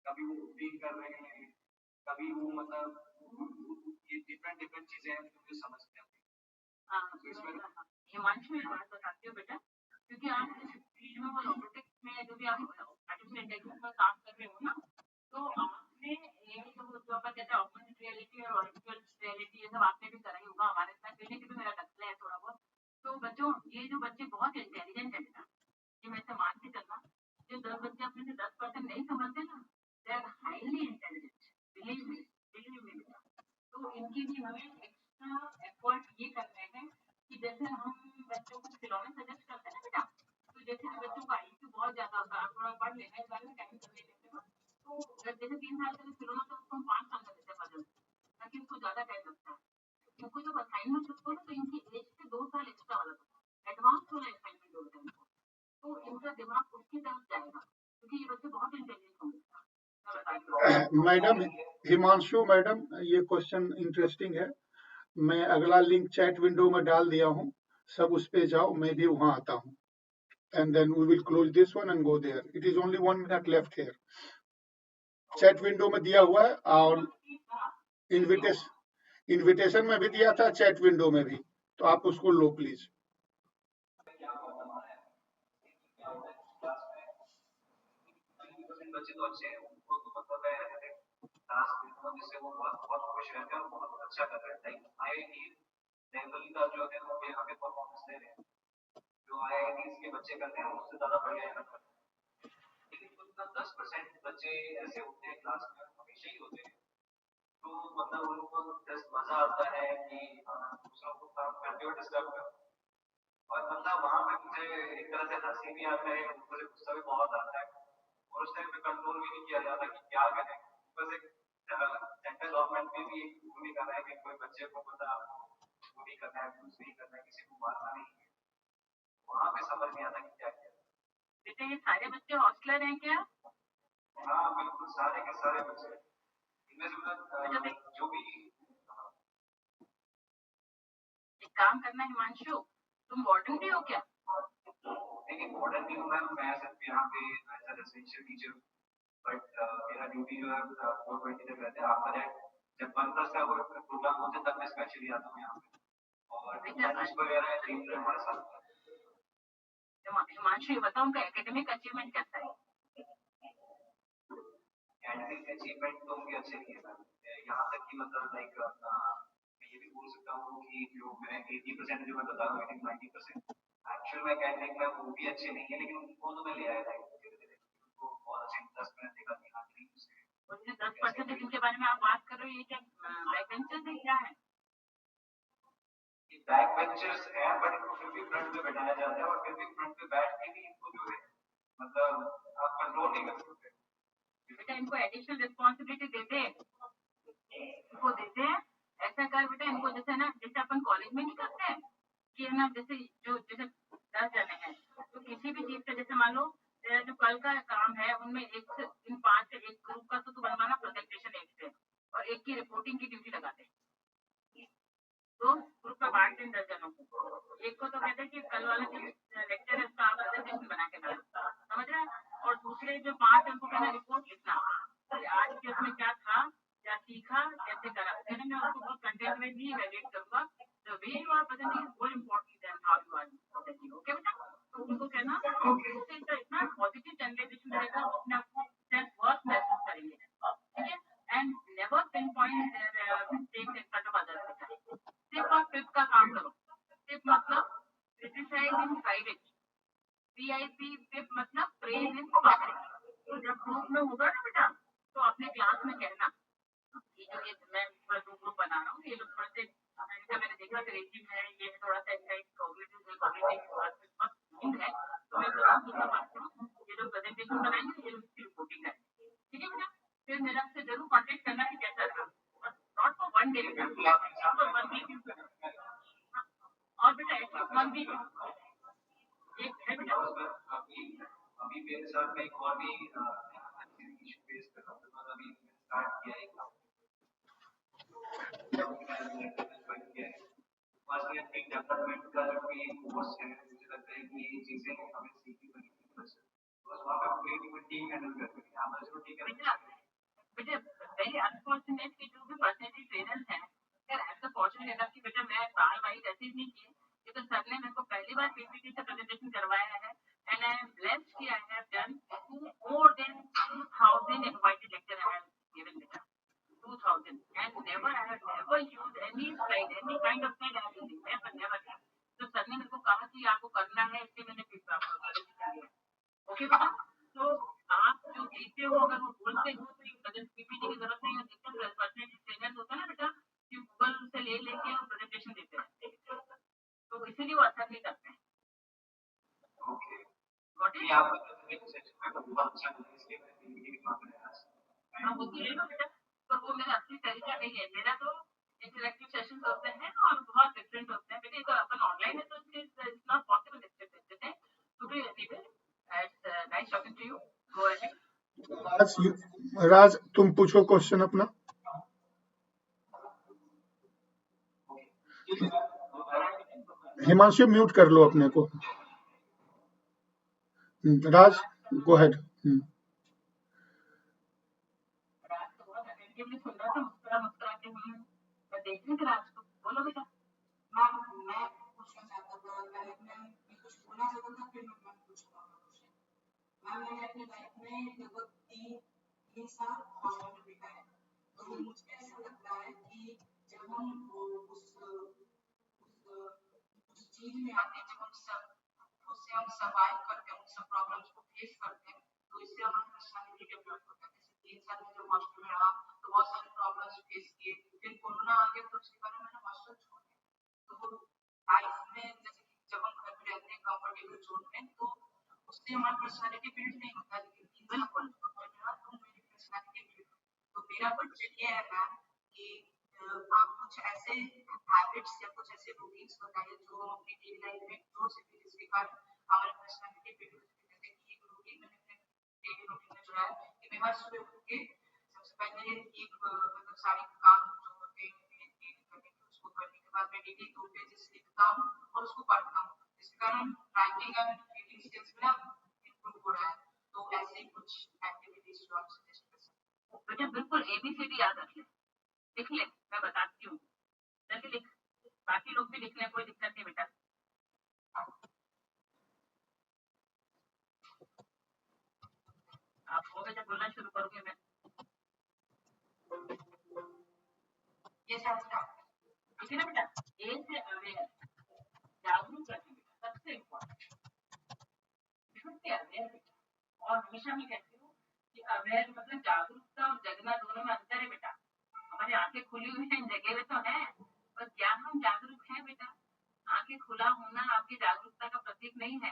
कभी वो बुकिंग कर रहे हैं, कभी वो मतलब ये डिफरेंट डिफरेंट चीजें हैं जो मुझे समझ नहीं आती। तो इसमें हिमांशु एक बात बताती हूँ बेटा, क्योंकि आप इस फील्ड में वो रोबोटिक्स में जो भी आप आर्टिफिशियल इंटेलिजेंस में काम कर रहे हो ना, तो आपने ये जो अपन कहते हैं ऑगमेंटेड रियलिटी और वर्चुअल रियलिटी, ये सब आपने भी करा ही होगा। हमारे साथ क्लिनिक भी मेरा लगता है थोड़ा बहुत। तो बच्चों, ये जो बच्चे बहुत इंटेलिजेंट है बेटा, ये वैसे मान के चलना, जो 10 बच्चे अपने से 10% नहीं समझते ना, they are highly intelligent, believe me बेटा। तो इनकी भी हमें एक्स्ट्रा एफर्ट ये करने हैं कि जैसे हम बच्चों को खिलौने सजेस्ट करते हैं ना बेटा, तो जैसे कि बच्चों का आईक्यू बहुत ज्यादा होता है, थोड़ा पढ़ लेना, इस बारे में टाइम कर लेते हैं, तो जैसे 3 साल का खिलौना तो उसको हम 5 साल का देते हैं पजल, ताकि उसको ज्यादा टाइम लगता है। इनको जब असाइनमेंट होता है तो इनकी एज से 2 साल एक्स्ट्रा वाला होता है, एडवांस वाला असाइनमेंट होता है इनको, तो इनका दिमाग उसकी तरफ जाएगा, क्योंकि ये बच्चे बहुत इंटेलिजेंट होंगे। मैडम हिमांशु मैडम, ये क्वेश्चन इंटरेस्टिंग है। मैं अगला लिंक चैट विंडो में डाल दिया हूँ, सब उस पे जाओ, मैं भी वहां आता हूँ, and then we will close this one and go there. It is only 1 minute left here. Chat window में दिया हुआ है, और इनविटेशन में भी दिया था, चैट विंडो में भी, तो आप उसको लो प्लीज। बच्चे तो अच्छे हैं, उनको तो मतलब है टास्क देता हूँ जिससे वो बहुत खुश रहते हैं और बहुत अच्छा कर रहे हैं। लाइक आईआईटी लेवल का जो है वो यहाँ पे परफॉर्मेंस दे रहे हैं, जो आईआईटी के बच्चे करते हैं उससे ज्यादा बढ़िया यहाँ करते हैं। लेकिन कुछ ना 10% बच्चे ऐसे होते हैं क्लास में, हमेशा ही होते हैं, मतलब उनको जस्ट मजा आता है कि दूसरों को काम करते हुए डिस्टर्ब कर, और मतलब वहां पे मुझे एक तरह से हंसी भी आता है, मुझे गुस्सा भी बहुत आता है, और उस टाइम पे कंट्रोल भी नहीं किया जाता कि क्या करें। बस एक सेंट्रल गवर्नमेंट में भी एक भूमिका है कि कोई बच्चे को पता वो नहीं करना है, कुछ नहीं करना है, किसी को मारना नहीं है, वहां पे समझ नहीं आता कि क्या किया। बेटा ये सारे बच्चे हॉस्टलर हैं क्या? हाँ बिल्कुल, सारे के सारे बच्चे इनमें से मतलब जो भी। एक काम करना हिमांशु, तुम वार्डन भी हो क्या? नहीं मॉडर्न नहीं हूँ मैं सिर्फ यहाँ पे as a residential teacher, but मेरा ड्यूटी जो है 4:20 तक रहता है। आफ्टर दैट जब 1+ का वो प्रोग्राम होता है तब मैं स्पेशली आता हूँ यहाँ पे, और लंच वगैरह 3 हमारे साथ। हिमांशु ये बताओ उनका एकेडमिक अचीवमेंट कैसा है? एकेडमिक अचीवमेंट तो उनके अच्छे नहीं है मैम, यहाँ तक कि मतलब लाइक मैं ये भी बोल सकता हूँ कि जो मैं 80% जो मैं बता रहा हूँ 90% एक्चुअल में एकेडमिक में वो भी अच्छे नहीं है, लेकिन उनको तो मैं ले आया था धीरे धीरे, उनको बहुत अच्छे इंटरेस्ट मैंने देखा कि हाँ नहीं उनसे 10% जिनके बारे में आप बात कर रहे हो, ये क्या बैक बेंचर्स है क्या है? बैक बेंचर्स है, बट इनको फिर भी फ्रंट पे बैठाया जाता है, और फिर भी फ्रंट पे बैठ के भी इनको जो है मतलब आप कंट्रोल नहीं कर सकते। बेटा इनको एडिशनल रिस्पॉन्सिबिलिटी देते इनको देते हैं, ऐसा कर बेटा इनको, जैसे ना जैसे अपन कॉलेज में नहीं करते हैं कि है ना, जैसे जैसे 10 जने हैं तो किसी भी चीज का, जैसे मान लो तेरा जो कल का काम है उनमें इन 5 से एक ग्रुप का तो तू बनवाना प्रेजेंटेशन एक से, और एक की रिपोर्टिंग की ड्यूटी लगा दे, तो ग्रुप में बांट दें 10 जनों को। एक को तो कहते हैं कि कल वाला जो लेक्चर है उसका आप प्रेजेंटेशन बना के डालो, समझ रहे हैं? और दूसरे जो 5 है उनको कहना रिपोर्ट लिखना, आज के उसमें क्या था, क्या सीखा, कैसे करा, कहना मैं उसको बहुत कंटेंट में भी इवैल्यूएट करूंगा। The way you are presenting is more important than how you are presenting. Okay बेटा, तो उनको कहना, उससे इतना पॉजिटिव जनरेशन रहेगा, वो अपने आप को सेल्फ वर्थ महसूस करेंगे, ठीक है? And never pin point their mistakes in front of others. सिर्फ और सिर्फ का काम करो। सिर्फ मतलब क्रिटिसाइज इन प्राइवेट, PIP सिर्फ मतलब प्रेज इन पब्लिक। तो जब ग्रुप में होगा ना बेटा, तो अपने क्लास में कहना ये जो ये मैं पूरा ग्रुप बना रहा हूँ, ये लोग थोड़े से इनका मैंने देखा क्रिएटिव है, ये थोड़ा सा एक्साइज कॉग्निटिव है, कॉग्निटिव वीक है, तो मैं ग्रुप बात करूँ, ये लोग प्रेजेंटेशन बनाएंगे, ये लोग इसकी रिपोर्टिंग करेंगे, ठीक है बेटा? फिर मेरा आपसे जरूर कॉन्टेक्ट करना कि कैसा रहा, नॉट फॉर 1 डे बेटा, फॉर 1 वीक। और बेटा एटलीस्ट 1 वीक एक है बेटा। अभी मेरे साथ में एक और भी इशू फेस कर रहा हूँ, तो अभी स्टार्ट किया है पर्सनैलिटी डेवलपमेंट का जो भी कोर्स है, मुझे लगता है कि ये चीजें हमें सीखनी पड़ेगी, बस वहाँ पे पूरी टीम हैंडल करती है। हाँ चलो ठीक है बेटा, वेरी अनफॉर्चुनेट कि जो भी पर्सनैलिटी ट्रेनर्स हैं, यार आई एम फॉर्चुनेट इनफ कि बेटा मैं साल वाइज ऐसे नहीं किए, ये तो सर ने मेरे को पहली बार PPT से प्रेजेंटेशन करवाया है, एंड आई एम ब्लेस्ड कि I have done more than 2000 invited lecture I have given बेटा, 2000, and never I have never used any slide, any kind of slide I have used, never. तो sir ने मेरे को कहा कि आपको करना है, इसलिए मैंने किया। ओके बेटा, तो आप जो देते हो अगर वो बोलते हो तो PPT की जरूरत नहीं होती, तो पर्सनैलिटी ट्रेनर होता है ना बेटा कि गूगल से ले लेके वो प्रेजेंटेशन देते हैं, तो इसीलिए वो असर नहीं करते हैं। हाँ वो तो ले लो बेटा, पर वो मेरा असली तरीका नहीं है, मेरा तो इंटरेक्टिव सेशन होते हैं और बहुत डिफरेंट होते हैं बेटा, तो अपन ऑनलाइन है तो इट्स नॉट पॉसिबल इससे to be anyway. It's nice talking to you, go ahead. Raj तुम पूछो क्वेश्चन अपना। हिमांशु म्यूट कर लो अपने को। राज गो अहेड। राज तो बहुत अटेंटिवली सुन रहा था, मुस्कुरा के मैं देख रही थी राज को। बोलो बेटा। मैं पूछना चाहता था, पहले मैं कुछ बोलना चाहता था, फिर मैं पूछूंगा क्वेश्चन। मैंने अपनी लाइफ में लगभग 3 साल हॉस्टल में बिताए, तो मुझे ऐसा लगता है कि जब हम उस चीज में आते हैं, जब उससे हम सर्वाइव करते हैं, उन सब प्रॉब्लम्स को फेस करते हैं, तो इससे हमारा पर्सनैलिटी डेवलप होता है। 3 साल में जब हॉस्टल में रहा तो बहुत सारे प्रॉब्लम्स फेस किए, फिर कोरोना आ गया तो उसके बाद मैंने हॉस्टल छोड़ दिया। तो लाइफ में जैसे कि जब हम घर में रहते हैं कंफर्टेबल जोन में तो उससे हमारा पर्सनालिटी बिल्ड नहीं होता, लेकिन बिल्कुल मेरी पर्सनालिटी बिल्ड। तो मेरा बजट ये है मैम कि आप कुछ ऐसे हैबिट्स या कुछ ऐसे रूटीन्स बताइए जो हम अपनी डेली लाइफ में जोड़ सके, जिसके कारण हमारी पर्सनालिटी बिल्ड हो सके। जैसे कि एक रूटीन मैंने अपने डेली रूटीन में जोड़ा है कि मैं हर सुबह उठ के सबसे पहले एक मतलब सारे काम जो होते हैं करने के, उसको करने के बाद मैं डेली 2 पेजेस लिखता हूँ और उसको पढ़ता हूँ, जिसके कारण राइटिंग एंड रीडिंग स्किल्स मेरा इम्प्रूव हो रहा है। तो ऐसे ही कुछ एक्टिविटीज जो आप सजेस्ट कर सकते हैं। बेटा बिल्कुल ABCD याद रख ले, लिख ले, मैं बताती हूँ, जल्दी लिख, बाकी लोग भी लिख लें, कोई दिक्कत नहीं बेटा। आप हो गए जब बोलना शुरू करोगे मैं ये सब स्टार्ट ठीक है ना बेटा। ए से अवेयर, जागरूक रखें बेटा, सबसे इम्पोर्टेंट शुड अवेयर बेटा। और हमेशा मैं कहती हूँ कि अवेयर मतलब जागरूकता और जगना दोनों में अंतर है बेटा। हमारी आंखें खुली हुई हैं, जगे हुए तो हैं, पर क्या हम जागरूक हैं बेटा? आंखें खुला होना आपकी जागरूकता का प्रतीक नहीं है।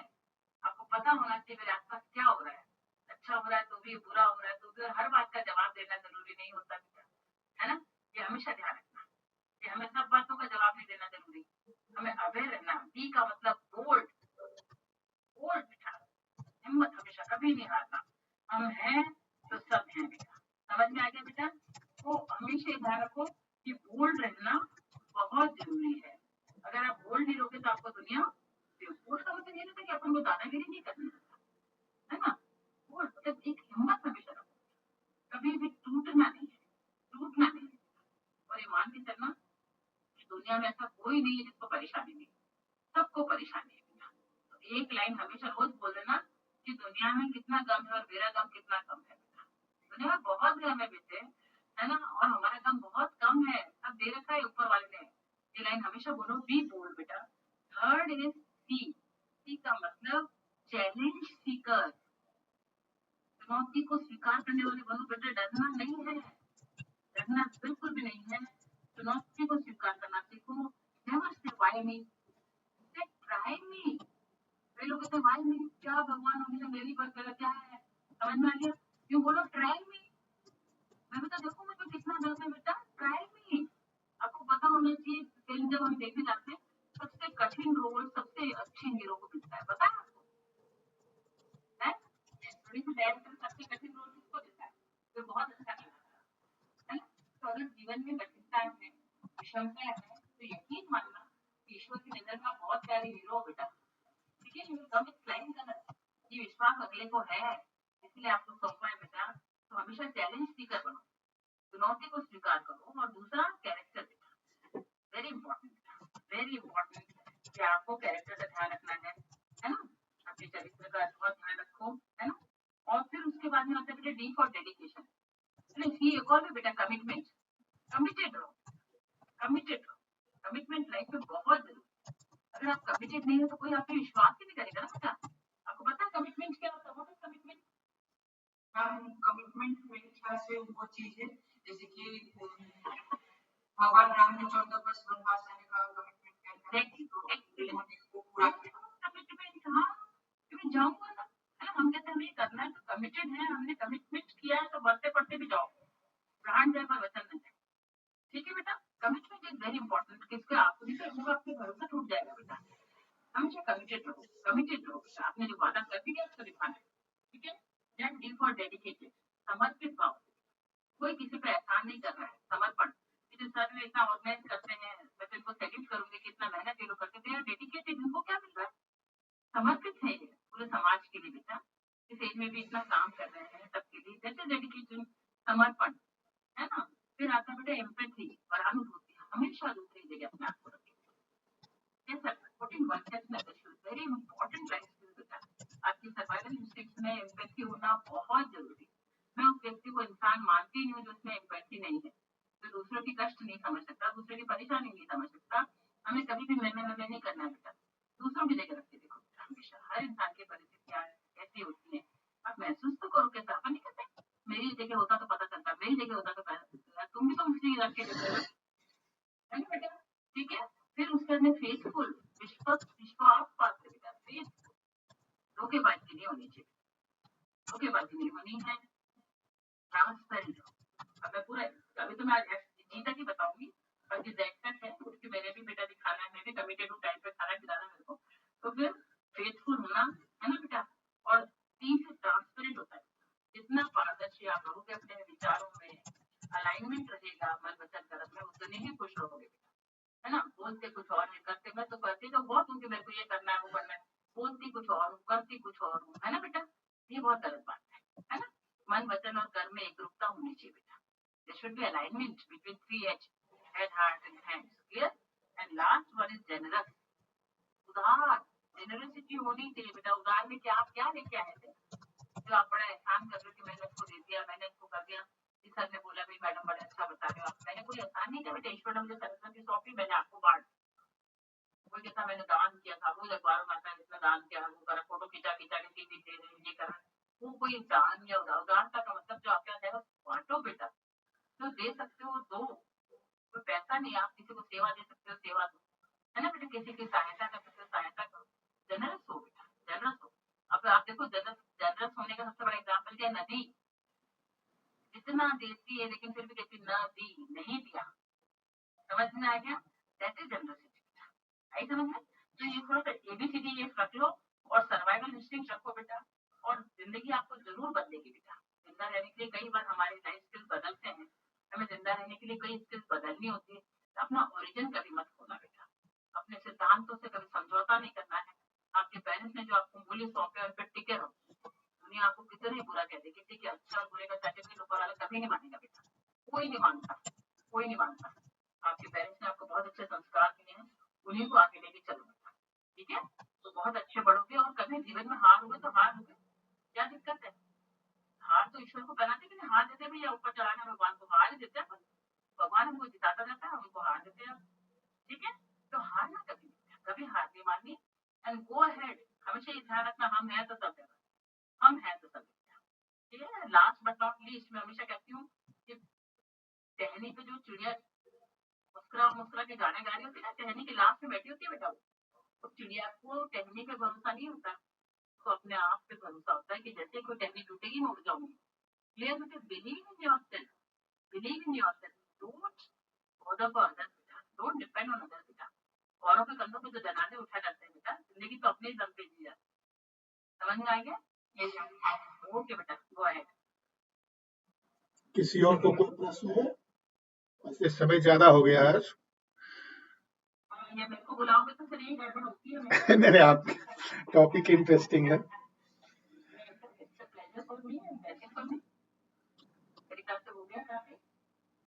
आपको पता होना चाहिए मेरे आसपास क्या हो रहा है, अच्छा हो रहा है तो भी, बुरा हो रहा है तो भी, और हर बात का जवाब देना जरूरी नहीं होता बेटा, है ना। ये हमेशा ध्यान रखना कि हमें सब बातों का जवाब नहीं देना जरूरी, हमें अवेयर रहना। बी का मतलब बोल्ड, बोल्ड बेटा, हिम्मत हमेशा कभी नहीं हारना। हम हैं तो सब हैं बेटा, समझ में आ गया बेटा। तो हमेशा ध्यान रखो कि बोल्ड रहना बहुत जरूरी है। अगर आप बोल्ड नहीं रहोगे तो आपको दुनिया, बोल्ड का मतलब ये नहीं था कि अपन को दादागिरी नहीं करनी है ना। बोल्ड मतलब एक हिम्मत हमेशा रखो, कभी भी टूटना नहीं है, टूटना नहीं है। और ये मान के चलना कि दुनिया में ऐसा कोई नहीं है जिसको परेशानी नहीं, सबको परेशानी है बेटा। तो एक लाइन हमेशा रोज बोल देना कि दुनिया में कितना गम है और मेरा गम कितना कम है बेटा। दुनिया में बहुत गम है बेटे, है ना, और हमारा गम बहुत कम है, सब दे रखा है ऊपर वाले ने। ये लाइन हमेशा बोलो, बी बोल्ड बेटा। थर्ड इज सी, सी का मतलब चैलेंज सीकर, चुनौती को स्वीकार करने वाले बनो बेटा। डरना नहीं है, डरना बिल्कुल भी नहीं है, चुनौती को स्वीकार करना सीखो। नेवर से व्हाई मी, से ट्राई मी। कई लोग कहते हैं व्हाई मी, क्या भगवान हमेशा मेरी बात कर, क्या है, समझ में आ गया? क्यों बोलो ट्राई मी। मैं बता देखो मुझे कितना डर है बेटा, ट्राई मी। आपको पता होना चाहिए फिल्म जब हम देखने जाते हैं सबसे कठिन रोल सबसे अच्छे हीरो को मिलता है, पता है आपको? है थोड़ी सी डायरेक्टर सबसे कठिन रोल किसको देता है? जो बहुत अच्छा करता है ना। तो अगर जीवन में कठिनता है, विषमता है, तो यकीन मानना ईश्वर की नजर में बहुत प्यारे हीरो बेटा। ठीक है, कम लाइन गलत, ये विश्वास अगले को है इसलिए आपको सौंपा है बेटा। तो हमेशा चैलेंज सीकर बनो, चुनौती को स्वीकार करो। और दूसरा कैरेक्टर बेटा, वेरी इंपॉर्टेंट, वेरी इंपॉर्टेंट कि आपको कैरेक्टर का ध्यान रखना है ना, अपने चरित्र का बहुत ध्यान रखो, है ना। और फिर उसके बाद में आता है बेटा डी फॉर डेडिकेशन। सी एक और बेटा कमिटमेंट, कमिटेड रहो, कमिटेड रहो। कमिटमेंट लाइफ में बहुत जरूरी है। अगर आप कमिटेड नहीं हो तो कोई आप पे विश्वास ही नहीं करेगा ना बेटा। आपको पता है कमिटमेंट क्या होता है? What is commitment? कमिटमेंट मेरे ख्याल से वो चीज है जैसे कि भगवान राम ने 14 वर्ष वनवास जाने का कमिटमेंट किया था, उन्होंने वो पूरा किया। कमिटमेंट, हाँ, मैं जाऊंगा ना, है ना। हम कहते हैं हमें करना है तो कमिटेड है, हमने कमिटमेंट किया है तो बढ़ते बढ़ते भी जाओ, प्राण जाए पर वचन न जाए। ठीक है बेटा, कमिटमेंट इज वेरी इंपॉर्टेंट। किसका आपको नहीं तो आपके भरोसा टूट जाएगा बेटा। हमेशा कमिटेड रहो, कमिटेड रहो बेटा। आपने जो वादा कर दिया उसको निभाना है, ठीक है। देन डी फॉर डेडिकेटेड, समर्पित भाव। कोई किसी पे एहसान नहीं कर रहा है, समर्पण। जो सर में इतना ऑर्गेनाइज करते हैं, मैं तो इनको सैल्यूट करूंगी कि इतना मेहनत ये लोग करते हैं, डेडिकेटेड। इनको क्या मिल रहा है? समर्पित है ये पूरे समाज के लिए बेटा। इस एज में भी इतना काम कर रहे हैं सबके लिए, दैट इज डेडिकेशन, समर्पण, है ना। फिर आता है बेटा एम्पैथी, परानुभूति। हमेशा दूसरी जगह अपने आप को रखें। Yes, sir. Putting oneself in other shoes, very important life skill बेटा। आपकी सर्वाइवल इंस्टिंक्ट्स में एम्पैथी होना बहुत जरूरी। मैं उस व्यक्ति को इंसान मानती नहीं हूँ जो उसमें एम्पैथी नहीं है, जो दूसरों की कष्ट नहीं समझ सकता, दूसरों की परेशानी नहीं समझ सकता। हमें कभी भी मैं नहीं करना है बेटा। दूसरों की जगह रख के देखो बेटा। हमेशा हर इंसान की परिस्थितियाँ कैसी होती हैं आप महसूस तो करो, कैसा अपन नहीं करते, मेरी जगह होता तो पता चलता, मेरी जगह होता तो पता चलता, तुम भी तो मुझे रख के देते हो, है ना बेटा? ठीक है। फिर उसके बाद में फेथफुल, विश्वास पात्र बेटा, फेथफुल, धोखेबाजी नहीं होनी चाहिए, धोखेबाजी नहीं होनी है, ट्रांसपेरेंट। अब मैं पूरा, अभी तो मैं जी तक ही बताऊंगी, बाकी जेड तक है क्योंकि मैंने भी बेटा दिखाना है, मैं भी कमिटेड हूँ, टाइम पे खाना खिलाना मेरे को। तो फिर फेथफुल होना है ना बेटा, और 3 से ट्रांसपेरेंट होता है। जितना पारदर्शी आप रहोगे अपने विचारों में, अलाइनमेंट रहेगा मन वचन कर्म में, उतने ही खुश रहोगे बेटा, है ना? बोलते कुछ और है, करते, मैं तो करती तो बहुत हूँ कि मेरे को ये करना है वो करना है, बोलती कुछ और हूँ, करती कुछ और हूँ, है ना बेटा? ये बहुत गलत बात है ना? मन वचन और कर्म में एकरूपता होनी चाहिए बेटा। There should be alignment between 3H, head, heart and hands. Clear? And last one is generous. उदार, जेनरसिटी होनी चाहिए बेटा। उदार में क्या, आप क्या लेके आए थे? जो आप बड़ा एहसान कर रहे हो कि मैंने इसको दे दिया, मैंने इसको कर दिया, इस सर ने बोला भाई मैडम बड़ा अच्छा बता रहे हो आप, मैंने कोई एहसान नहीं किया बेटा। ईश्वर ने मुझे सरस्वती सौंपी, मैंने आपको बांट, कोई कहता मैंने दान किया था, वो अखबारों में आता है जितना दान किया, वो करा, फोटो खींचा खींचा के टीवी दे रहे, ये करा, वो कोई दान या उदारता का मतलब जो आपके है बांटो बेटा। जो दे सकते हो दो, कोई पैसा नहीं, आप किसी को सेवा दे सकते हो सेवा दो, है ना बेटा? किसी की सहायता कर सकते हो सहायता करो, जनरस हो बेटा, जनरस हो। अब आप देखो जनरस होने का सबसे बड़ा एग्जाम्पल क्या है? नदी जितना देती है लेकिन फिर भी कहती न दी, नहीं दिया, समझ में आ गया? दैट इज जनरसिटी, आई समझ में? तो ये थोड़ा सा एबीसीडी ये रख लो और सर्वाइवल इंस्टिंक्ट रखो बेटा, और जिंदगी आपको जरूर बदलेगी बेटा। जिंदा रहने के लिए कई बार हमारे लाइफ स्किल्स बदलते हैं, हमें जिंदा रहने के लिए कई स्किल्स बदलनी होती है। तो अपना ओरिजिन कभी मत खोना बेटा, अपने सिद्धांतों से कभी समझौता नहीं करना है। आपके पेरेंट्स ने जो आपको मूल्य सौंपे उन पर टिके रहो। दुनिया आपको कितना ही बुरा कहती है, किसी के अच्छा और बुरे का सर्टिफिकेट ऊपर वाला कभी नहीं मानेगा बेटा, कोई नहीं मानता, कोई नहीं मानता। आपके पेरेंट्स ने आपको बहुत अच्छे संस्कार दिए हैं, उन्हीं को आगे लेके चलो बेटा, ठीक है? तो बहुत अच्छे बढ़ोगे, और कभी जीवन में हार होगे तो हार होगे, क्या दिक्कत है? हार तो ईश्वर को बनाते कि नहीं, हार देते भी या ऊपर चढ़ाना भगवान को, हार देते हैं, भगवान हमको जिताता रहता है, हमको हार देते हैं, ठीक है? तो हारना कभी नहीं, कभी हार नहीं माननी, एंड गो अहेड। हमेशा ये ध्यान रखना, हम हैं तो सब है, हम हैं तो सब, ठीक है? लास्ट बट नॉट लीस्ट, मैं हमेशा कहती हूँ कि टहनी पे जो चिड़िया मुस्कुरा मुस्कुरा के गाने गा रही होती है ना, टहनी के लास्ट में बैठी होती है बेटा, वो चिड़िया को टहनी पे भरोसा नहीं होता, तो अपने आप पे भरोसा होता है कि जैसे कोई टहनी टूटेगी मैं उड़ जाऊंगी। क्लियर बेटा? Believe in yourself, believe in yourself, don't bother for others बेटा, डोंट डिपेंड ऑन अदर्स बेटा। औरों के कंधों पे जो जनाजे उठा जाते हैं बेटा, जिंदगी तो अपने दम पे जी जाती है। समझ में आ गया? ओके बेटा, गो अहेड। किसी और को कोई प्रश्न है? वैसे समय ज्यादा हो गया आज। ये मेरे को बुलाओगे तो फिर यही गड़बड़ होती है। नहीं, आप टॉपिक इंटरेस्टिंग है।